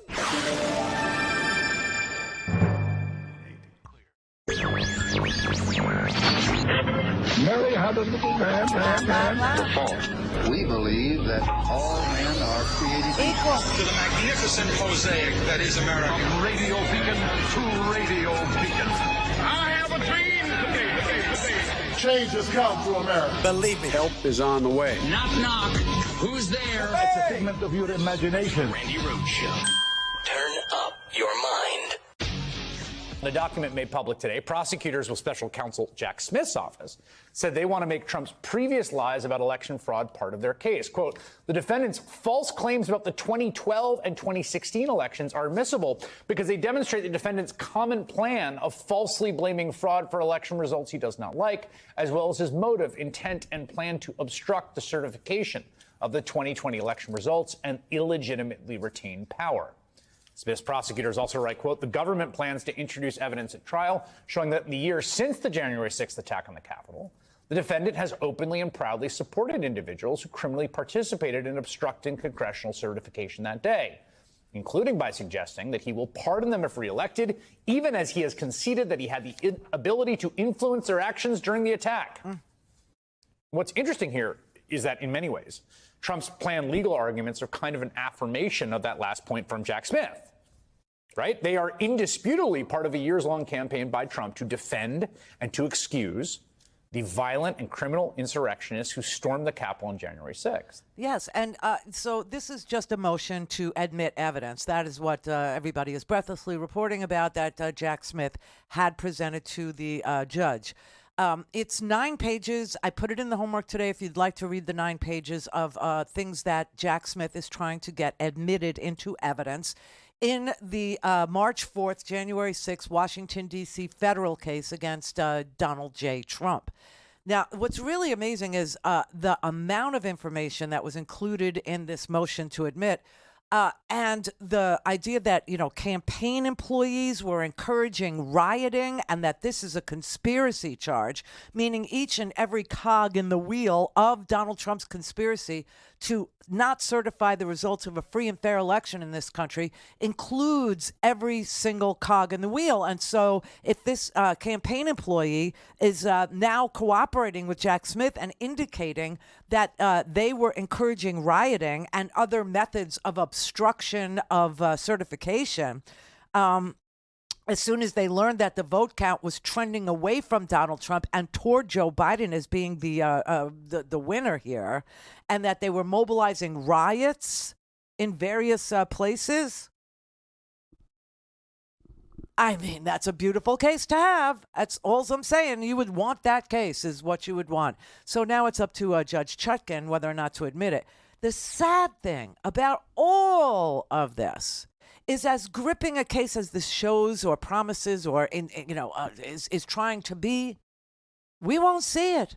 [SPEAKER 1] Mary had a little man.
[SPEAKER 2] We believe that all men are created
[SPEAKER 6] equal
[SPEAKER 3] to the magnificent mosaic that is America.
[SPEAKER 1] From radio beacon to radio beacon.
[SPEAKER 3] I have a dream today.
[SPEAKER 1] Change has come to America.
[SPEAKER 13] Believe me. Help is on the way.
[SPEAKER 3] Knock, knock. Who's there?
[SPEAKER 1] It's a figment of your imagination.
[SPEAKER 3] Randi Rhodes Show.
[SPEAKER 4] Turn up your mind.
[SPEAKER 14] In a document made public today, prosecutors with special counsel Jack Smith's office said they want to make Trump's previous lies about election fraud part of their case. Quote, the defendant's false claims about the 2012 and 2016 elections are admissible because they demonstrate the defendant's common plan of falsely blaming fraud for election results he does not like, as well as his motive, intent, and plan to obstruct the certification of the 2020 election results and illegitimately retain power. Smith's prosecutors also write, quote, the government plans to introduce evidence at trial showing that in the years since the January 6th attack on the Capitol, the defendant has openly and proudly supported individuals who criminally participated in obstructing congressional certification that day, including by suggesting that he will pardon them if reelected, even as he has conceded that he had the ability to influence their actions during the attack. What's interesting here is that in many ways, Trump's planned legal arguments are kind of an affirmation of that last point from Jack Smith, right? They are indisputably part of a years-long campaign by Trump to defend and to excuse the violent and criminal insurrectionists who stormed the Capitol on January 6th.
[SPEAKER 6] Yes, and so this is just a motion to admit evidence. That is what everybody is breathlessly reporting about, that Jack Smith had presented to the judge. It's 9 pages. I put it in the homework today if you'd like to read the 9 pages of things that Jack Smith is trying to get admitted into evidence in the March 4th, January 6th, Washington, D.C. federal case against Donald J. Trump. Now, what's really amazing is the amount of information that was included in this motion to admit. And the idea that, campaign employees were encouraging rioting and that this is a conspiracy charge, meaning each and every cog in the wheel of Donald Trump's conspiracy to not certify the results of a free and fair election in this country includes every single cog in the wheel. And so if this campaign employee is now cooperating with Jack Smith and indicating that they were encouraging rioting and other methods of obstruction of certification, as soon as they learned that the vote count was trending away from Donald Trump and toward Joe Biden as being the winner here, and that they were mobilizing riots in various places, I mean, that's a beautiful case to have. That's all I'm saying. You would want that case is what you would want. So now it's up to Judge Chutkan whether or not to admit it. The sad thing about all of this is as gripping a case as this shows or promises or is trying to be, we won't see it.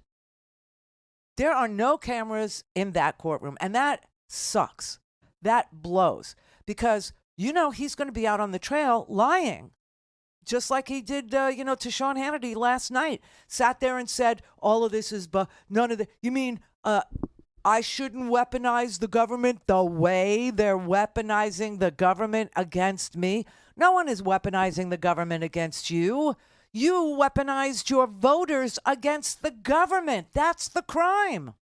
[SPEAKER 6] There are no cameras in that courtroom, and that sucks. That blows because he's going to be out on the trail lying, just like he did to Sean Hannity last night. Sat there and said all of this is none of the. You mean I shouldn't weaponize the government the way they're weaponizing the government against me? No one is weaponizing the government against you. You weaponized your voters against the government. That's the crime.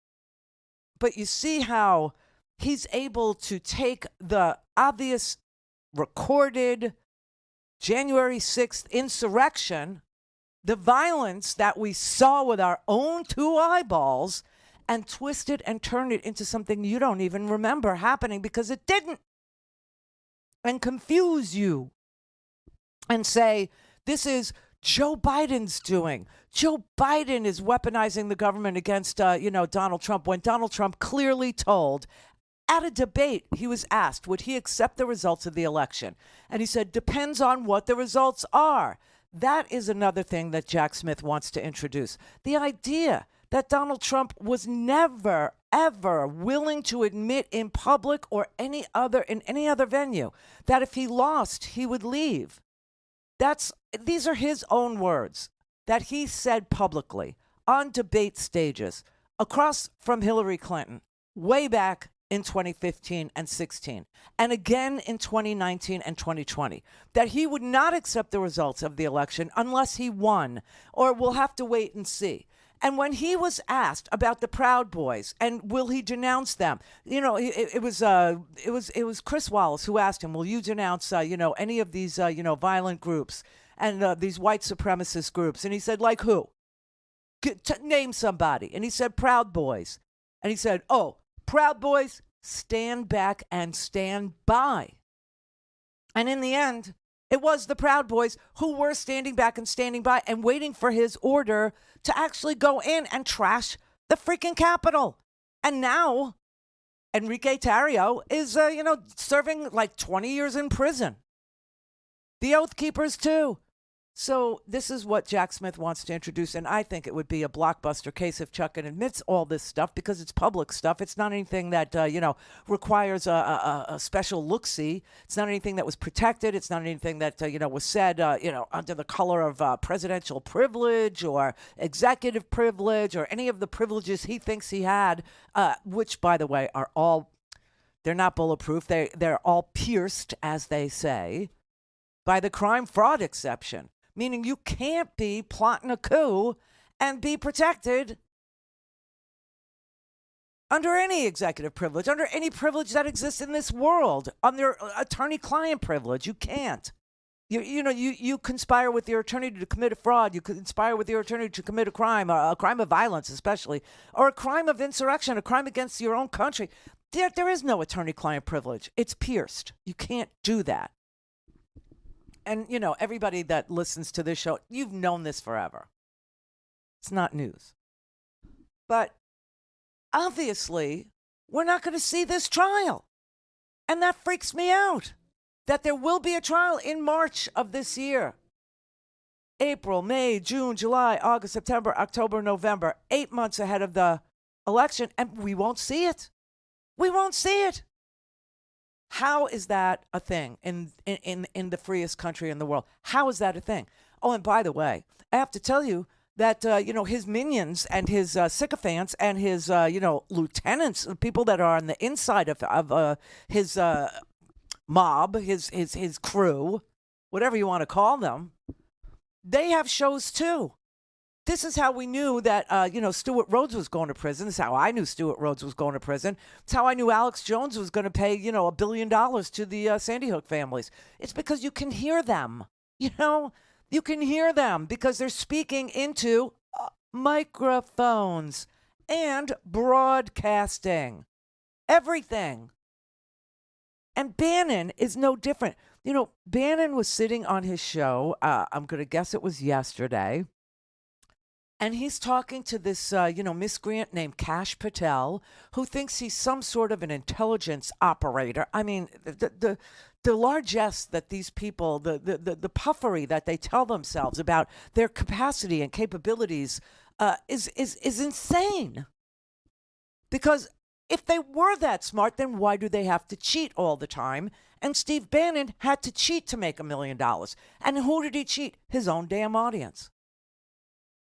[SPEAKER 6] But you see how he's able to take the obvious recorded January 6th insurrection, the violence that we saw with our own two eyeballs, and twist it and turn it into something you don't even remember happening because it didn't. And confuse you and say, this is Joe Biden's doing. Joe Biden is weaponizing the government against, Donald Trump, when Donald Trump clearly told at a debate, he was asked, would he accept the results of the election? And he said, depends on what the results are. That is another thing that Jack Smith wants to introduce. The idea that Donald Trump was never, ever willing to admit in public or in any other venue that if he lost, he would leave. These are his own words that he said publicly on debate stages across from Hillary Clinton way back in 2015 and 16, and again in 2019 and 2020, that he would not accept the results of the election unless he won, or we'll have to wait and see. And when he was asked about the Proud Boys and will he denounce them, it was Chris Wallace who asked him, will you denounce any of these violent groups and these white supremacist groups? And he said, like who? Name somebody. And he said, Proud Boys. And he said, oh, Proud Boys, stand back and stand by. And in the end, it was the Proud Boys who were standing back and standing by and waiting for his order to actually go in and trash the freaking Capitol. And now Enrique Tarrio is, serving like 20 years in prison. The Oath Keepers, too. So this is what Jack Smith wants to introduce, and I think it would be a blockbuster case if Chuck admits all this stuff because it's public stuff. It's not anything that, requires a special look-see. It's not anything that was protected. It's not anything that, was said, under the color of presidential privilege or executive privilege or any of the privileges he thinks he had, which, by the way, are all, they're not bulletproof. They're all pierced, as they say, by the crime-fraud exception. Meaning you can't be plotting a coup and be protected under any executive privilege, under any privilege that exists in this world, under attorney-client privilege. You can't. You conspire with your attorney to commit a fraud. You conspire with your attorney to commit a crime of violence especially, or a crime of insurrection, a crime against your own country. There is no attorney-client privilege. It's pierced. You can't do that. And, everybody that listens to this show, you've known this forever. It's not news. But obviously, we're not going to see this trial. And that freaks me out, that there will be a trial in March of this year. April, May, June, July, August, September, October, November, 8 months ahead of the election, and we won't see it. We won't see it. How is that a thing in the freest country in the world? How is that a thing? Oh, and by the way, I have to tell you that, his minions and his sycophants and his, lieutenants, people that are on the inside of his mob, his crew, whatever you want to call them, they have shows too. This is how we knew that, Stuart Rhodes was going to prison. This is how I knew Stuart Rhodes was going to prison. It's how I knew Alex Jones was going to pay, $1 billion to the Sandy Hook families. It's because you can hear them. You can hear them because they're speaking into microphones and broadcasting. Everything. And Bannon is no different. Bannon was sitting on his show. I'm going to guess it was yesterday. And he's talking to this, miscreant named Kash Patel, who thinks he's some sort of an intelligence operator. I mean, the largesse that these people, the puffery that they tell themselves about their capacity and capabilities is insane. Because if they were that smart, then why do they have to cheat all the time? And Steve Bannon had to cheat to make $1 million. And who did he cheat? His own damn audience.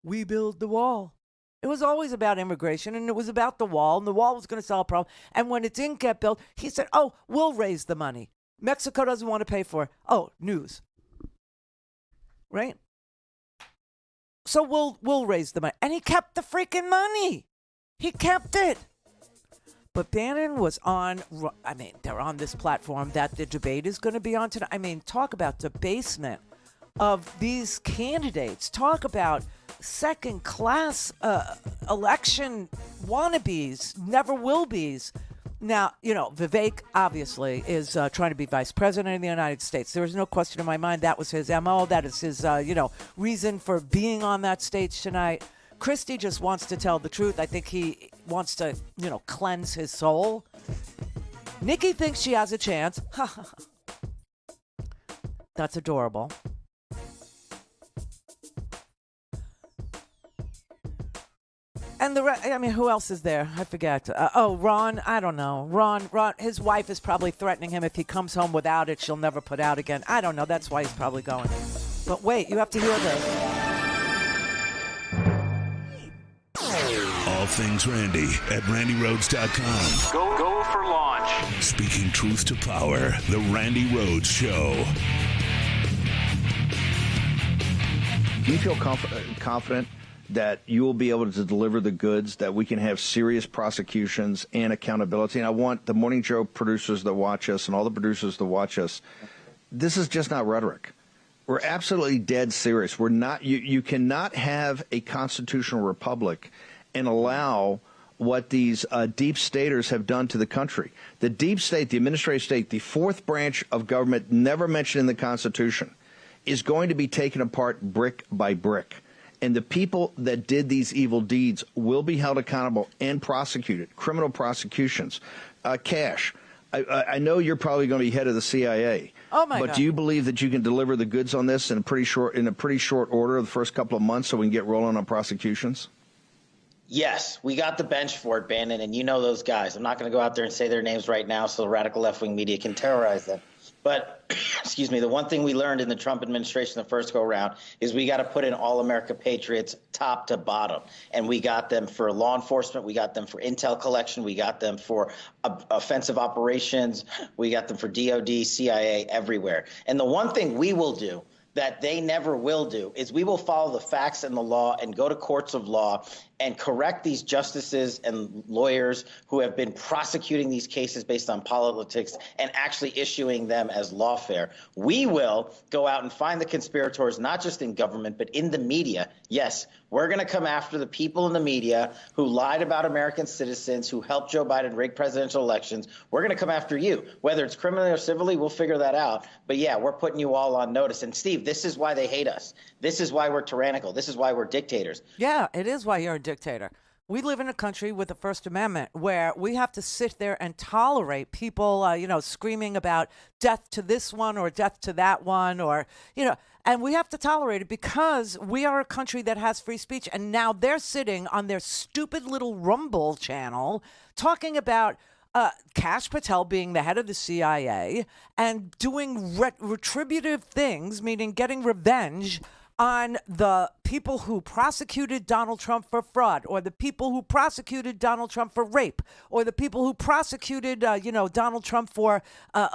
[SPEAKER 6] We build the wall. It was always about immigration, and it was about the wall, and the wall was going to solve a problem. And when it didn't get built, he said, oh, we'll raise the money. Mexico doesn't want to pay for it. Oh, news. Right? So we'll raise the money. And he kept the freaking money. He kept it. But Bannon was on, I mean, they're on this platform that the debate is going to be on tonight. I mean, talk about debasement of these candidates. Talk about second-class election wannabes, never will be's. Now, you know, Vivek obviously is trying to be vice president of the United States. There is no question in my mind that was his MO. That is his, reason for being on that stage tonight. Christie just wants to tell the truth. I think he wants to, cleanse his soul. Nikki thinks she has a chance. That's adorable. And who else is there? I forget. Ron. I don't know. Ron. His wife is probably threatening him if he comes home without it, she'll never put out again. I don't know. That's why he's probably going. But wait, you have to hear this.
[SPEAKER 7] All things Randy at RandyRhodes.com.
[SPEAKER 3] Go for launch.
[SPEAKER 7] Speaking truth to power, the Randi Rhodes Show.
[SPEAKER 15] Do you feel confident that you will be able to deliver the goods, that we can have serious prosecutions and accountability? And I want the Morning Joe producers that watch us and all the producers that watch us, this is just not rhetoric. We're absolutely dead serious. We're not. You cannot have a constitutional republic and allow what these deep staters have done to the country. The deep state, the administrative state, the fourth branch of government never mentioned in the Constitution, is going to be taken apart brick by brick. And the people that did these evil deeds will be held accountable and prosecuted, criminal prosecutions. Cash, I know you're probably going to be head of the CIA.
[SPEAKER 6] Oh my God.
[SPEAKER 15] But do you believe that you can deliver the goods on this in a pretty short order the first couple of months so we can get rolling on prosecutions?
[SPEAKER 16] Yes, we got the bench for it, Bannon, and you know those guys. I'm not going to go out there and say their names right now so the radical left-wing media can terrorize them. But, excuse me, the one thing we learned in the Trump administration the first go-around is we got to put in all-America patriots top to bottom. And we got them for law enforcement. We got them for intel collection. We got them for offensive operations. We got them for DOD, CIA, everywhere. And the one thing we will do that they never will do is we will follow the facts and the law and go to courts of law and correct these justices and lawyers who have been prosecuting these cases based on politics and actually issuing them as lawfare. We will go out and find the conspirators, not just in government, but in the media. Yes, we're going to come after the people in the media who lied about American citizens, who helped Joe Biden rig presidential elections. We're going to come after you. Whether it's criminally or civilly, we'll figure that out. But yeah, we're putting you all on notice. And Steve, this is why they hate us. This is why we're tyrannical. This is why we're dictators.
[SPEAKER 6] Yeah, it is why you're a dictator. We live in a country with the First Amendment where we have to sit there and tolerate people, screaming about death to this one or death to that one, and we have to tolerate it because we are a country that has free speech. And now they're sitting on their stupid little Rumble channel talking about Kash Patel being the head of the CIA and doing retributive things, meaning getting revenge on the people who prosecuted Donald Trump for fraud, or the people who prosecuted Donald Trump for rape, or the people who prosecuted, Donald Trump for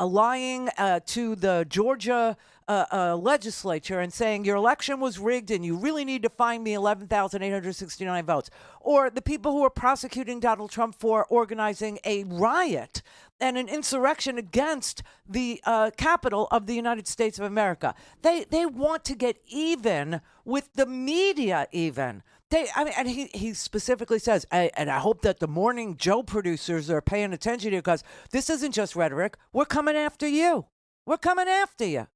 [SPEAKER 6] lying to the Georgia legislature and saying your election was rigged and you really need to find me 11,869 votes, or the people who are prosecuting Donald Trump for organizing a riot and an insurrection against the Capitol of the United States of America. They want to get even with the media even. And he specifically says, and I hope that the Morning Joe producers are paying attention to you because this isn't just rhetoric. We're coming after you. We're coming after you.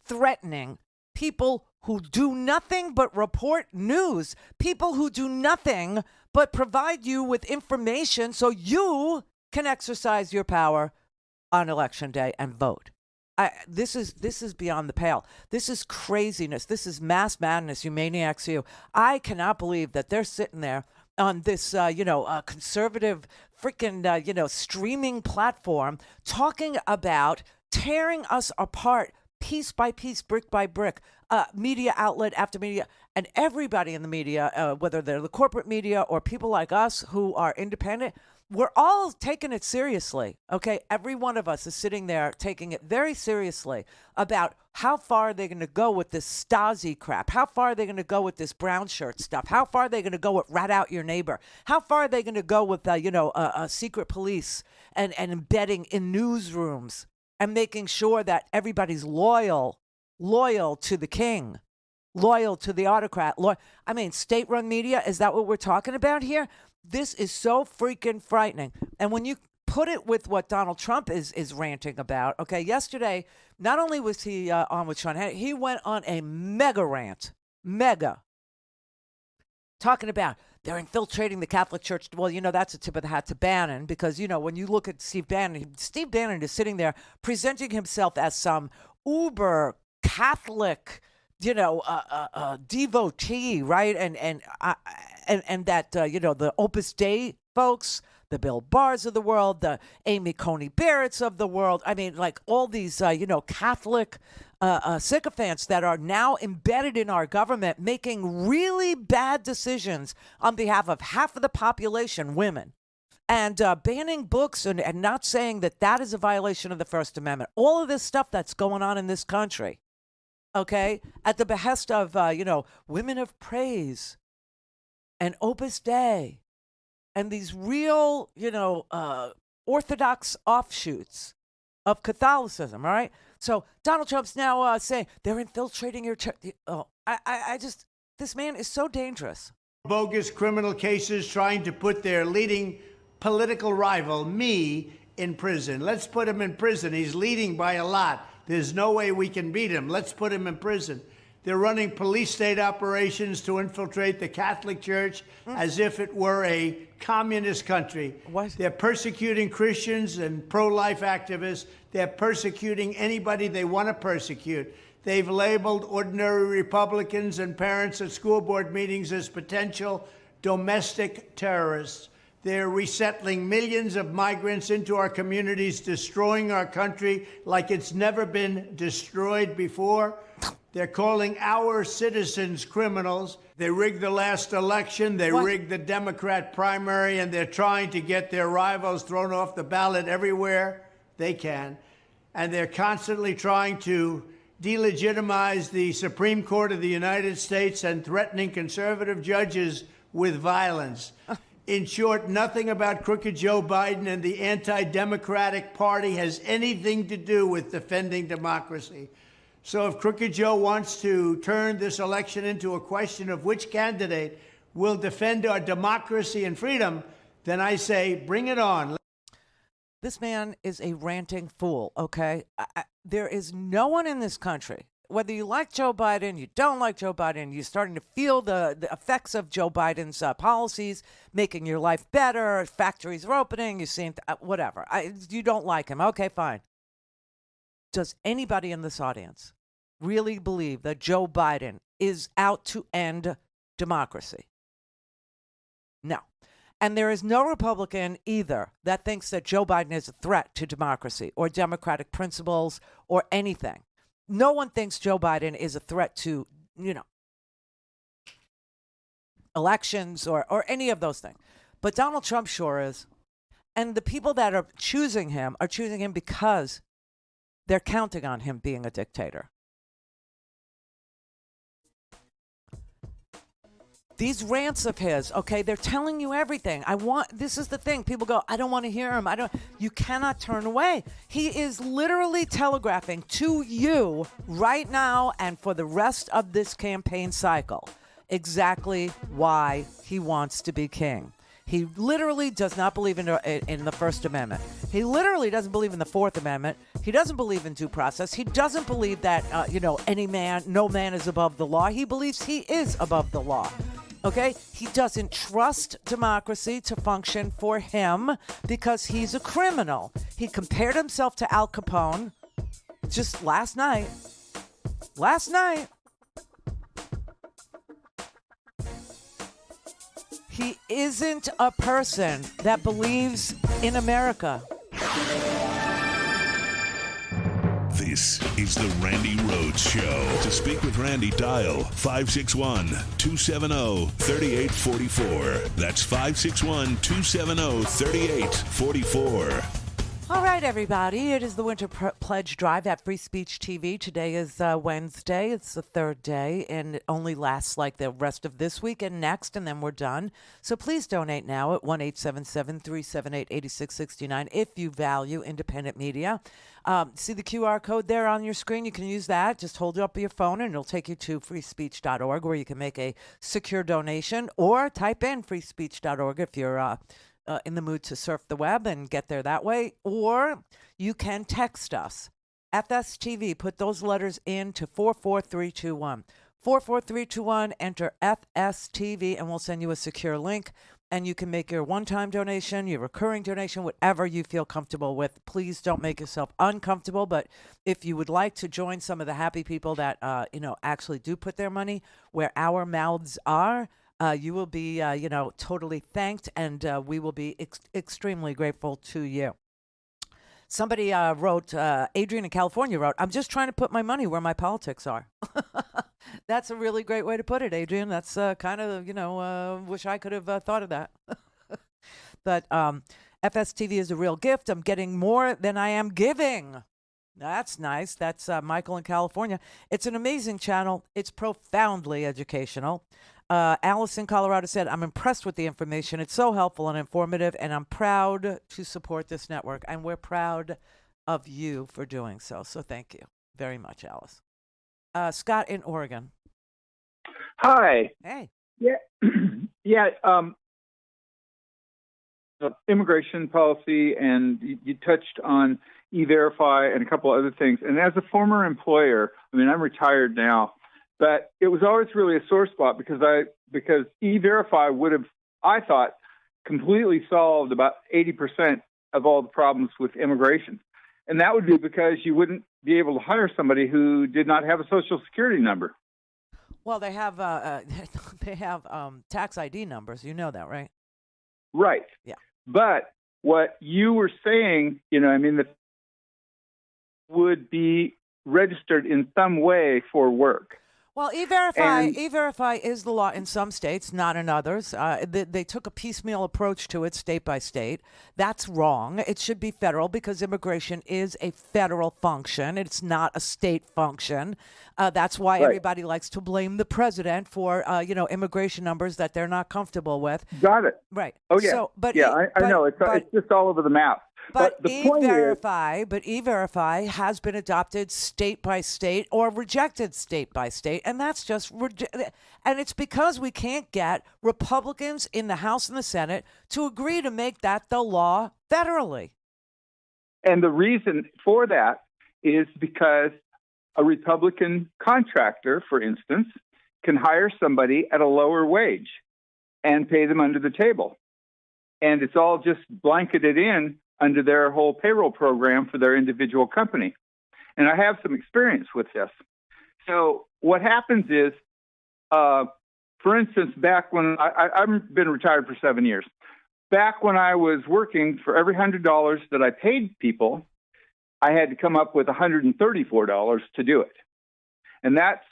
[SPEAKER 6] Threatening people who do nothing but report news, people who do nothing but provide you with information so you can exercise your power on Election Day and vote. This is beyond the pale. This is craziness. This is mass madness, you maniacs, you. I cannot believe that they're sitting there on this, conservative freaking, streaming platform talking about tearing us apart piece by piece, brick by brick, media outlet after media, and everybody in the media, whether they're the corporate media or people like us who are independent, we're all taking it seriously, okay? Every one of us is sitting there taking it very seriously about how far they're going to go with this Stasi crap. How far are they going to go with this brown shirt stuff? How far are they going to go with rat out your neighbor? How far are they going to go with, secret police and embedding in newsrooms and making sure that everybody's loyal to the king, loyal to the autocrat? State-run media, is that what we're talking about here? This is so freaking frightening. And when you put it with what Donald Trump is ranting about, okay, yesterday, not only was he on with Sean Hannity, he went on a mega rant, talking about they're infiltrating the Catholic Church. Well, that's a tip of the hat to Bannon, because, when you look at Steve Bannon is sitting there presenting himself as some uber Catholic, devotee, right? And that, the Opus Dei folks, the Bill Barrs of the world, the Amy Coney Barretts of the world. I mean, like all these, Catholic sycophants that are now embedded in our government, making really bad decisions on behalf of half of the population, women, and banning books and not saying that is a violation of the First Amendment. All of this stuff that's going on in this country, okay, at the behest of, Women of Praise and Opus Dei and these real, Orthodox offshoots of Catholicism, all right? So Donald Trump's now saying they're infiltrating your church. This man is so dangerous.
[SPEAKER 9] Bogus criminal cases trying to put their leading political rival, me, in prison. Let's put him in prison. He's leading by a lot. There's no way we can beat him. Let's put him in prison. They're running police state operations to infiltrate the Catholic Church as if it were a communist country. What? They're persecuting Christians and pro-life activists. They're persecuting anybody they want to persecute. They've labeled ordinary Republicans and parents at school board meetings as potential domestic terrorists. They're resettling millions of migrants into our communities, destroying our country like it's never been destroyed before. They're calling our citizens criminals. They rigged the last election. They rigged the Democrat primary, and they're trying to get their rivals thrown off the ballot everywhere they can. And they're constantly trying to delegitimize the Supreme Court of the United States and threatening conservative judges with violence. In short, nothing about crooked Joe Biden and the anti-democratic party has anything to do with defending democracy. So if Crooked Joe wants to turn this election into a question of which candidate will defend our democracy and freedom, then I say, bring it on.
[SPEAKER 6] This man is a ranting fool, okay? There is no one in this country, whether you like Joe Biden, you don't like Joe Biden, you're starting to feel the effects of Joe Biden's policies, making your life better, factories are opening, you're seeing, whatever. You don't like him. Okay, fine. Does anybody in this audience really believe that Joe Biden is out to end democracy? No. And there is no Republican either that thinks that Joe Biden is a threat to democracy or democratic principles or anything. No one thinks Joe Biden is a threat to, elections or any of those things. But Donald Trump sure is. And the people that are choosing him because they're counting on him being a dictator. These rants of his, okay, they're telling you everything. This is the thing. People go, I don't want to hear him. You cannot turn away. He is literally telegraphing to you right now and for the rest of this campaign cycle exactly why he wants to be king. He literally does not believe in the First Amendment. He literally doesn't believe in the Fourth Amendment. He doesn't believe in due process. He doesn't believe that, no man is above the law. He believes he is above the law. Okay? He doesn't trust democracy to function for him because he's a criminal. He compared himself to Al Capone just last night. He isn't a person that believes in America.
[SPEAKER 7] This is the Randi Rhodes Show. To speak with Randi, dial 561-270-3844. That's 561-270-3844.
[SPEAKER 6] All right, everybody. It is the Winter Pledge Drive at Free Speech TV. Today is Wednesday. It's the third day, and it only lasts like the rest of this week and next, and then we're done. So please donate now at 1-877-378-8669 if you value independent media. See the QR code there on your screen? You can use that. Just hold it up your phone, and it'll take you to freespeech.org, where you can make a secure donation, or type in freespeech.org if you're in the mood to surf the web and get there that way. Or you can text us, FSTV. Put those letters in to 44321. 44321, enter FSTV, and we'll send you a secure link. And you can make your one-time donation, your recurring donation, whatever you feel comfortable with. Please don't make yourself uncomfortable. But if you would like to join some of the happy people that actually do put their money where our mouths are, you will be, totally thanked, and we will be extremely grateful to you. Somebody wrote, Adrian in California wrote, I'm just trying to put my money where my politics are. That's a really great way to put it, Adrian. That's kind of, wish I could have thought of that. But FSTV is a real gift. I'm getting more than I am giving. That's nice. That's Michael in California. It's an amazing channel. It's profoundly educational. Alice in Colorado said, I'm impressed with the information. It's so helpful and informative, and I'm proud to support this network. And we're proud of you for doing so. So thank you very much, Alice. Scott in Oregon.
[SPEAKER 17] Hi.
[SPEAKER 6] Hey.
[SPEAKER 17] Yeah. Yeah. Immigration policy, and you touched on E-Verify and a couple other things. And as a former employer, I mean, I'm retired now, but it was always really a sore spot because E-Verify would have, I thought, completely solved about 80% of all the problems with immigration. And that would be because you wouldn't be able to hire somebody who did not have a Social Security number.
[SPEAKER 6] Well, they have tax ID numbers. You know that, right?
[SPEAKER 17] Right.
[SPEAKER 6] Yeah.
[SPEAKER 17] But what you were saying, that would be registered in some way for work.
[SPEAKER 6] Well, E-Verify is the law in some states, not in others. They took a piecemeal approach to it state by state. That's wrong. It should be federal because immigration is a federal function. It's not a state function. That's why everybody likes to blame the president for, immigration numbers that they're not comfortable with.
[SPEAKER 17] Got it.
[SPEAKER 6] Right.
[SPEAKER 17] Oh, yeah.
[SPEAKER 6] So,
[SPEAKER 17] I know. It's just all over the map.
[SPEAKER 6] But E-Verify has been adopted state by state or rejected state by state, and that's just and it's because we can't get Republicans in the House and the Senate to agree to make that the law federally.
[SPEAKER 17] And the reason for that is because a Republican contractor, for instance, can hire somebody at a lower wage and pay them under the table. And it's all just blanketed in under their whole payroll program for their individual company. And I have some experience with this. So what happens is, for instance, back when I've been retired for 7 years, back when I was working, for every $100 that I paid people, I had to come up with $134 to do it. And that's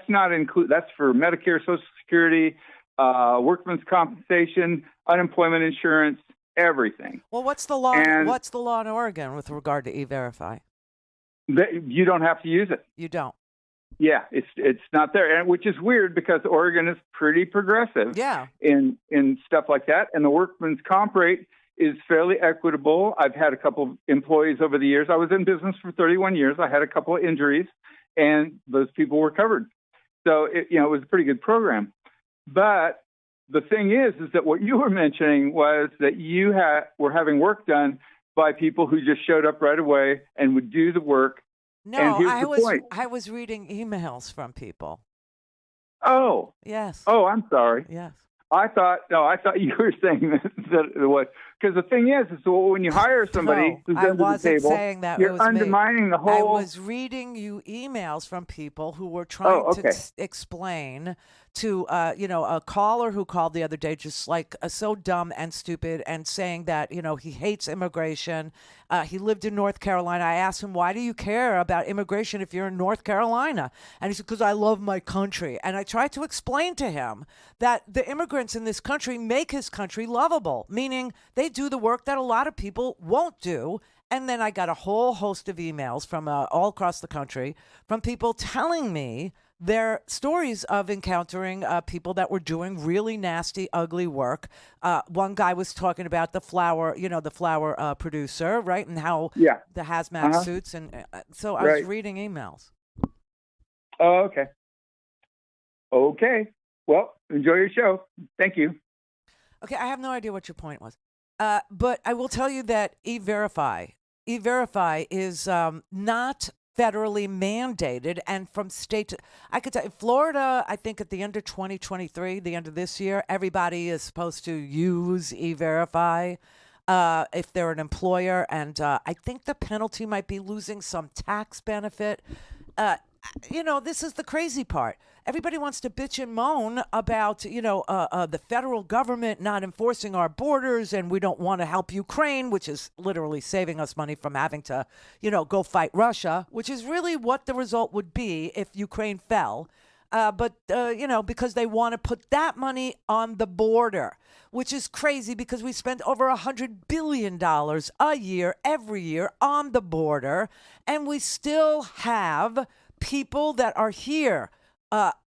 [SPEAKER 17] not that's for Medicare, Social Security, workman's compensation, unemployment insurance, everything.
[SPEAKER 6] Well, what's the law? What's the law in Oregon with regard to E-Verify?
[SPEAKER 17] You don't have to use it.
[SPEAKER 6] You don't.
[SPEAKER 17] Yeah, it's not there, and which is weird because Oregon is pretty progressive.
[SPEAKER 6] Yeah.
[SPEAKER 17] In stuff like that, and the workman's comp rate is fairly equitable. I've had a couple of employees over the years. I was in business for 31 years. I had a couple of injuries, and those people were covered. So it was a pretty good program. But the thing is that what you were mentioning was that you were having work done by people who just showed up right away and would do the work.
[SPEAKER 6] No, I was reading emails from people.
[SPEAKER 17] Oh.
[SPEAKER 6] Yes.
[SPEAKER 17] Oh, I'm sorry.
[SPEAKER 6] Yes.
[SPEAKER 17] I thought you were saying that it was, because the thing is when you hire somebody who's
[SPEAKER 6] I
[SPEAKER 17] under the
[SPEAKER 6] wasn't
[SPEAKER 17] table,
[SPEAKER 6] saying that.
[SPEAKER 17] you're
[SPEAKER 6] It was me.
[SPEAKER 17] undermining the
[SPEAKER 6] I
[SPEAKER 17] whole.
[SPEAKER 6] was reading you emails from people who were trying to explain to, a caller who called the other day, just like so dumb and stupid, and saying that, he hates immigration. He lived in North Carolina. I asked him, why do you care about immigration if you're in North Carolina? And he said, because I love my country. And I tried to explain to him that the immigrants in this country make his country lovable, meaning they do the work that a lot of people won't do. And then I got a whole host of emails from all across the country from people telling me their stories of encountering people that were doing really nasty, ugly work. One guy was talking about the flower producer, right? And how the hazmat suits. And so I was reading emails.
[SPEAKER 17] Oh, okay. Okay. Well, enjoy your show. Thank you.
[SPEAKER 6] Okay, I have no idea what your point was. But I will tell you that E-Verify is not federally mandated, and from state to, I could tell you, Florida, I think at the end of 2023, the end of this year, everybody is supposed to use E-Verify if they're an employer, and I think the penalty might be losing some tax benefit. This is the crazy part. Everybody wants to bitch and moan about, the federal government not enforcing our borders, and we don't want to help Ukraine, which is literally saving us money from having to, go fight Russia, which is really what the result would be if Ukraine fell. But because they want to put that money on the border, which is crazy because we spend over $100 billion a year, every year on the border, and we still have people that are here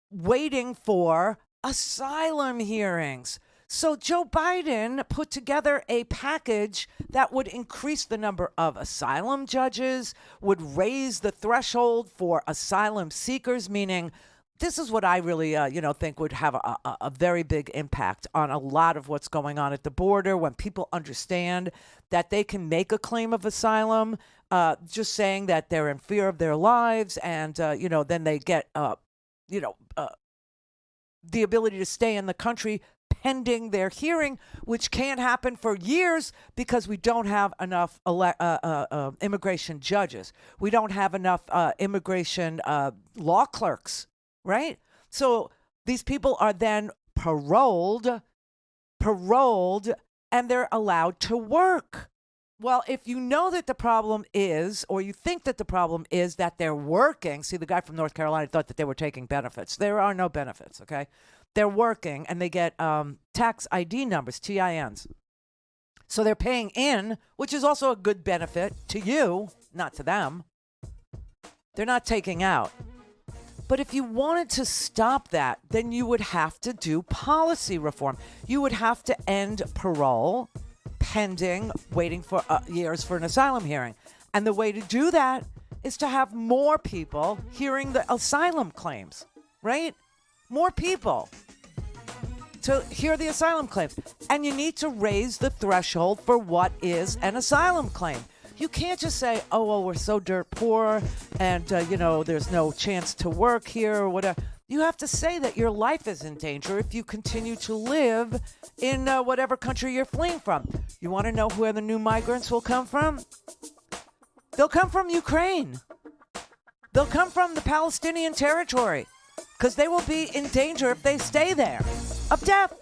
[SPEAKER 6] waiting for asylum hearings. So Joe Biden put together a package that would increase the number of asylum judges, would raise the threshold for asylum seekers, meaning this is what I really, think would have a very big impact on a lot of what's going on at the border when people understand that they can make a claim of asylum, just saying that they're in fear of their lives, and, then they get, the ability to stay in the country pending their hearing, which can't happen for years because we don't have enough immigration judges. We don't have enough immigration law clerks. Right? So these people are then paroled, and they're allowed to work. Well, if you know that the problem is, or you think that the problem is that they're working, see, the guy from North Carolina thought that they were taking benefits. There are no benefits, okay? They're working, and they get tax ID numbers, TINs. So they're paying in, which is also a good benefit to you, not to them. They're not taking out. But if you wanted to stop that, then you would have to do policy reform. You would have to end parole pending waiting for years for an asylum hearing. And the way to do that is to have more people hearing the asylum claims, right? More people to hear the asylum claims. And you need to raise the threshold for what is an asylum claim. You can't just say, oh, well, we're so dirt poor and, there's no chance to work here or whatever. You have to say that your life is in danger if you continue to live in whatever country you're fleeing from. You want to know where the new migrants will come from? They'll come from Ukraine. They'll come from the Palestinian territory because they will be in danger if they stay there of death.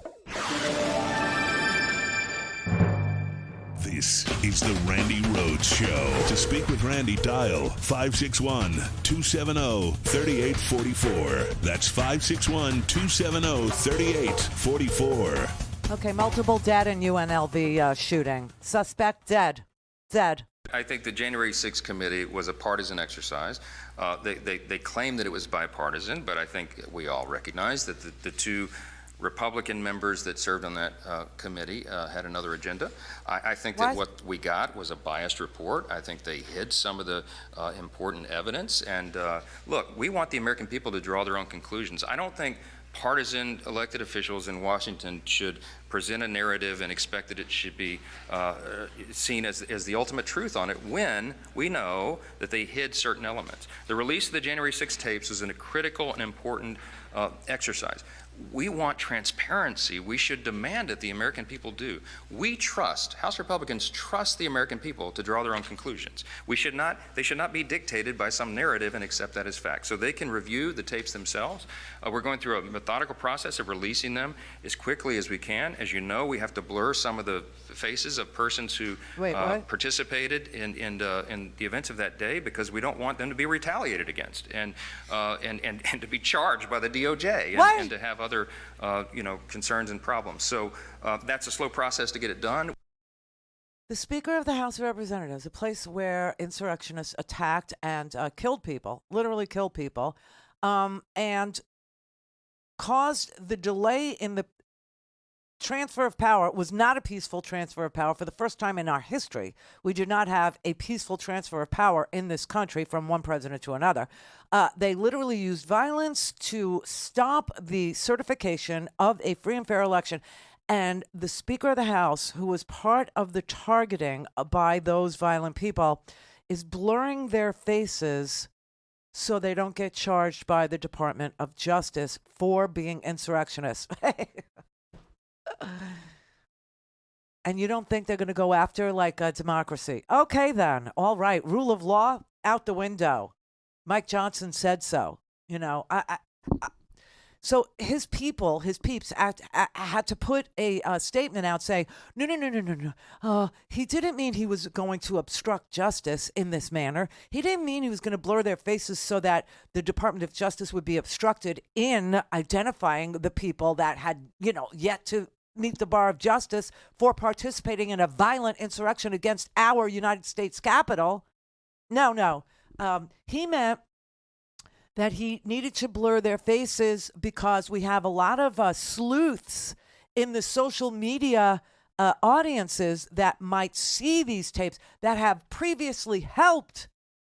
[SPEAKER 7] This is the Randi Rhodes Show. To speak with Randi, dial 561-270-3844. That's 561-270-3844.
[SPEAKER 6] Okay, multiple dead in UNLV shooting. Suspect dead.
[SPEAKER 18] I think the January 6th committee was a partisan exercise. They claimed that it was bipartisan, but I think we all recognize that the two Republican members that served on that committee had another agenda. I think that what we got was a biased report. I think they hid some of the important evidence. And look, we want the American people to draw their own conclusions. I don't think partisan elected officials in Washington should present a narrative and expect that it should be seen as the ultimate truth on it when we know that they hid certain elements. The release of the January 6 tapes was a critical and important exercise. We want transparency. We should demand that the American people do. We trust, House Republicans trust the American people to draw their own conclusions. They should not be dictated by some narrative and accept that as fact. So they can review the tapes themselves. We're going through a methodical process of releasing them as quickly as we can. As you know, we have to blur some of the faces of persons who participated in the events of that day because we don't want them to be retaliated against and to be charged by the DOJ and to have other concerns and problems. So that's a slow process to get it done.
[SPEAKER 6] The Speaker of the House of Representatives, a place where insurrectionists attacked and killed people, literally killed people, and caused the delay in the transfer of power, was not a peaceful transfer of power. For the first time in our history, we did not have a peaceful transfer of power in this country from one president to another. They literally used violence to stop the certification of a free and fair election. And the Speaker of the House, who was part of the targeting by those violent people, is blurring their faces so they don't get charged by the Department of Justice for being insurrectionists. And you don't think they're going to go after like a democracy? Okay, then. All right. Rule of law out the window. Mike Johnson said so. So his peeps had to put a statement out saying, no. He didn't mean he was going to obstruct justice in this manner. He didn't mean he was going to blur their faces so that the Department of Justice would be obstructed in identifying the people that had, yet to meet the bar of justice for participating in a violent insurrection against our United States Capitol. No. He meant that he needed to blur their faces because we have a lot of sleuths in the social media audiences that might see these tapes that have previously helped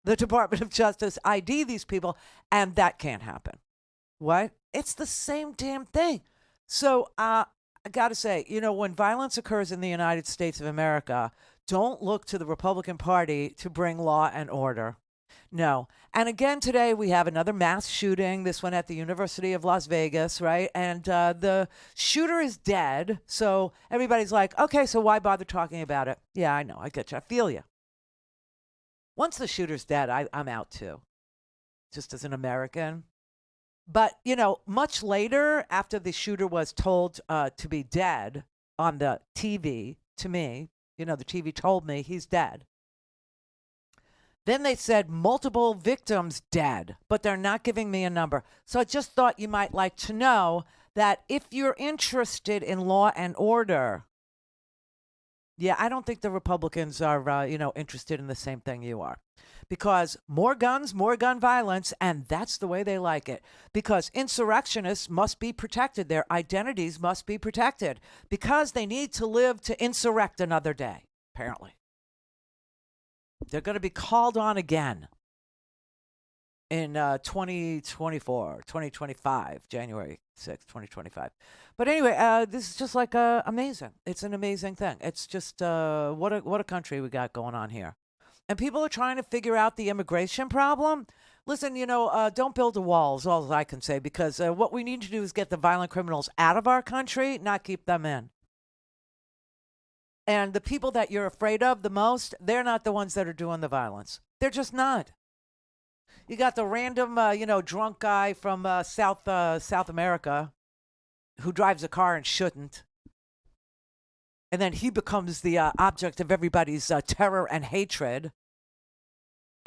[SPEAKER 6] the Department of Justice ID these people, and that can't happen. What? It's the same damn thing. So I got to say, when violence occurs in the United States of America, don't look to the Republican Party to bring law and order. No. And again, today we have another mass shooting, this one at the University of Las Vegas, right? And the shooter is dead. So everybody's like, okay, so why bother talking about it? Yeah, I know. I get you. I feel you. Once the shooter's dead, I'm out too, just as an American. But, much later, after the shooter was told to be dead on the TV, to me, the TV told me he's dead. Then they said multiple victims dead, but they're not giving me a number. So I just thought you might like to know that if you're interested in law and order, yeah, I don't think the Republicans are, interested in the same thing you are. Because more guns, more gun violence, and that's the way they like it. Because insurrectionists must be protected. Their identities must be protected. Because they need to live to insurrect another day, apparently. They're going to be called on again in 2025, January 6th, 2025. But anyway, this is just like amazing. It's an amazing thing. It's just what a country we got going on here. And people are trying to figure out the immigration problem. Listen, don't build a wall is all I can say, because what we need to do is get the violent criminals out of our country, not keep them in. And the people that you're afraid of the most, they're not the ones that are doing the violence. They're just not. You got the random, drunk guy from South America who drives a car and shouldn't. And then he becomes the object of everybody's terror and hatred.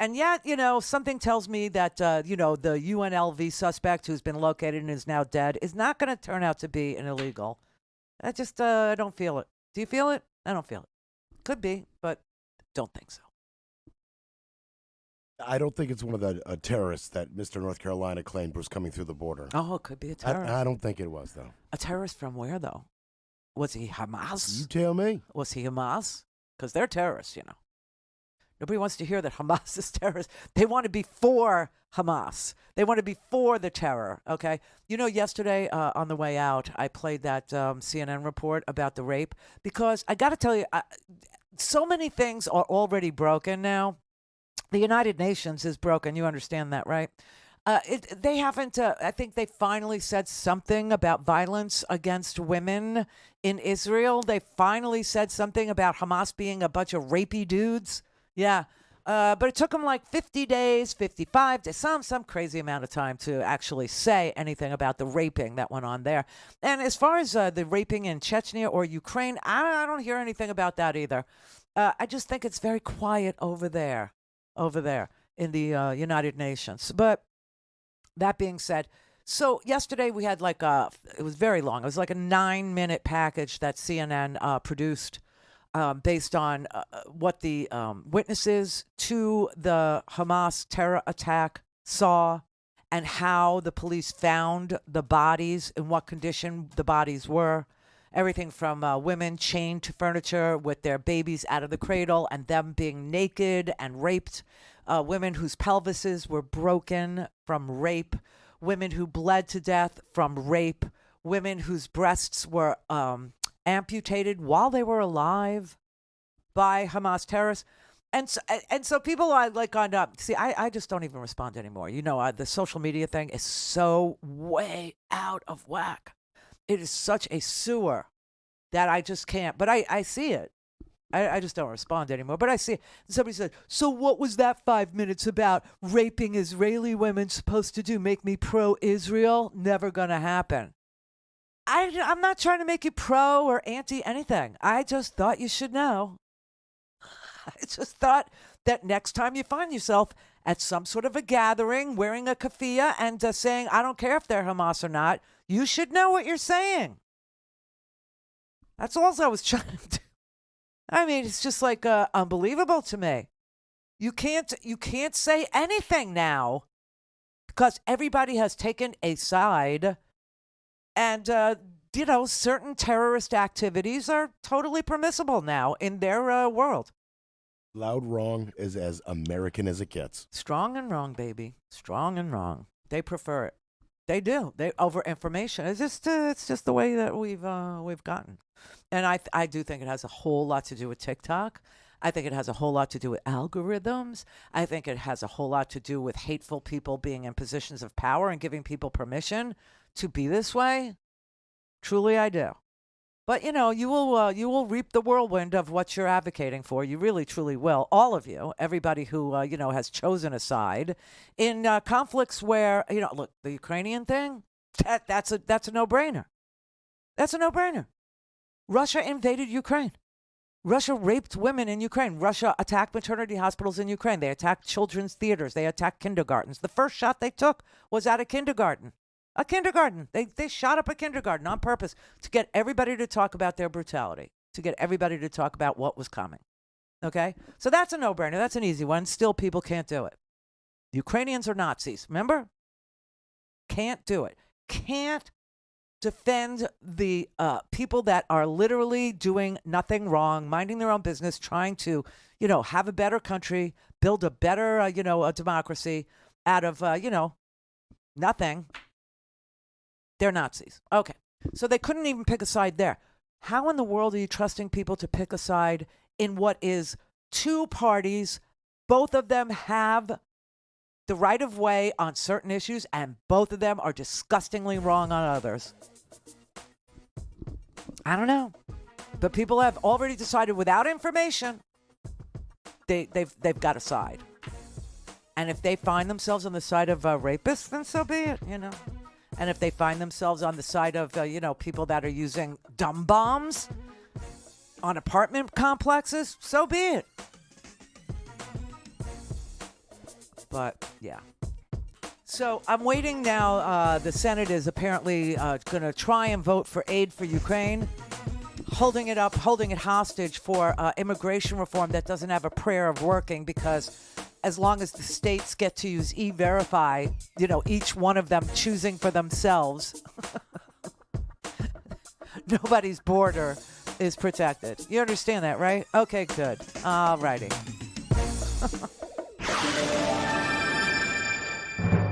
[SPEAKER 6] And yet, something tells me that, the UNLV suspect who's been located and is now dead is not going to turn out to be an illegal. I just I don't feel it. Do you feel it? I don't feel it. Could be, but don't think so.
[SPEAKER 10] I don't think it's one of the terrorists that Mr. North Carolina claimed was coming through the border.
[SPEAKER 6] Oh, it could be a terrorist.
[SPEAKER 10] I don't think it was, though.
[SPEAKER 6] A terrorist from where, though? Was he Hamas?
[SPEAKER 10] You tell me.
[SPEAKER 6] Was he Hamas? Because they're terrorists, Nobody wants to hear that Hamas is terrorist. They want to be for Hamas. They want to be for the terror, okay? You know, yesterday on the way out, I played that CNN report about the rape because I got to tell you, so many things are already broken now. The United Nations is broken. You understand that, right? They haven't, I think they finally said something about violence against women in Israel. They finally said something about Hamas being a bunch of rapey dudes. Yeah. But it took them like 50 days, 55 days, some crazy amount of time to actually say anything about the raping that went on there. And as far as the raping in Chechnya or Ukraine, I don't hear anything about that either. I just think it's very quiet over there in the United Nations. But that being said, so yesterday we had like it was very long. It was like a 9-minute package that CNN produced based on what the witnesses to the Hamas terror attack saw and how the police found the bodies, in what condition the bodies were. Everything from women chained to furniture with their babies out of the cradle and them being naked and raped. Women whose pelvises were broken from rape. Women who bled to death from rape. Women whose breasts were amputated while they were alive by Hamas terrorists. And so people are like on up. See, I just don't even respond anymore. You know, the social media thing is so way out of whack. It is such a sewer that I just can't. But I see it. I just don't respond anymore. But I see it. And somebody said, so what was that 5 minutes about? Raping Israeli women supposed to do? Make me pro-Israel? Never going to happen. I'm not trying to make you pro or anti anything. I just thought you should know. I just thought that next time you find yourself at some sort of a gathering wearing a keffiyeh and saying, I don't care if they're Hamas or not, you should know what you're saying. That's all I was trying to do. I mean, it's just like unbelievable to me. You can't say anything now because everybody has taken a side, and certain terrorist activities are totally permissible now in their world.
[SPEAKER 10] Loud wrong is as American as it gets.
[SPEAKER 6] Strong and wrong, baby. Strong and wrong. They prefer it. They do. They over information. It's just the way that we've gotten. And I do think it has a whole lot to do with TikTok. I think it has a whole lot to do with algorithms. I think it has a whole lot to do with hateful people being in positions of power and giving people permission to be this way. Truly, I do. But, you know, you will reap the whirlwind of what you're advocating for. You really, truly will. All of you, everybody who, has chosen a side in conflicts where, look, the Ukrainian thing, that's a no-brainer. That's a no-brainer. Russia invaded Ukraine. Russia raped women in Ukraine. Russia attacked maternity hospitals in Ukraine. They attacked children's theaters. They attacked kindergartens. The first shot they took was at a kindergarten. A kindergarten. They shot up a kindergarten on purpose to get everybody to talk about their brutality, to get everybody to talk about what was coming. Okay? So that's a no-brainer. That's an easy one. Still, people can't do it. The Ukrainians are Nazis. Remember? Can't do it. Can't defend the people that are literally doing nothing wrong, minding their own business, trying to, have a better country, build a better, a democracy out of, nothing. They're Nazis. Okay. So they couldn't even pick a side there. How in the world are you trusting people to pick a side in what is two parties? Both of them have the right of way on certain issues, and both of them are disgustingly wrong on others. I don't know. But people have already decided without information, they've got a side. And if they find themselves on the side of rapists, then so be it, And if they find themselves on the side of, people that are using dumb bombs on apartment complexes, so be it. But, yeah. So I'm waiting now. The Senate is apparently going to try and vote for aid for Ukraine, holding it hostage for immigration reform that doesn't have a prayer of working, because as long as the states get to use E-Verify, each one of them choosing for themselves, nobody's border is protected. You understand that, right? Okay, good. All righty.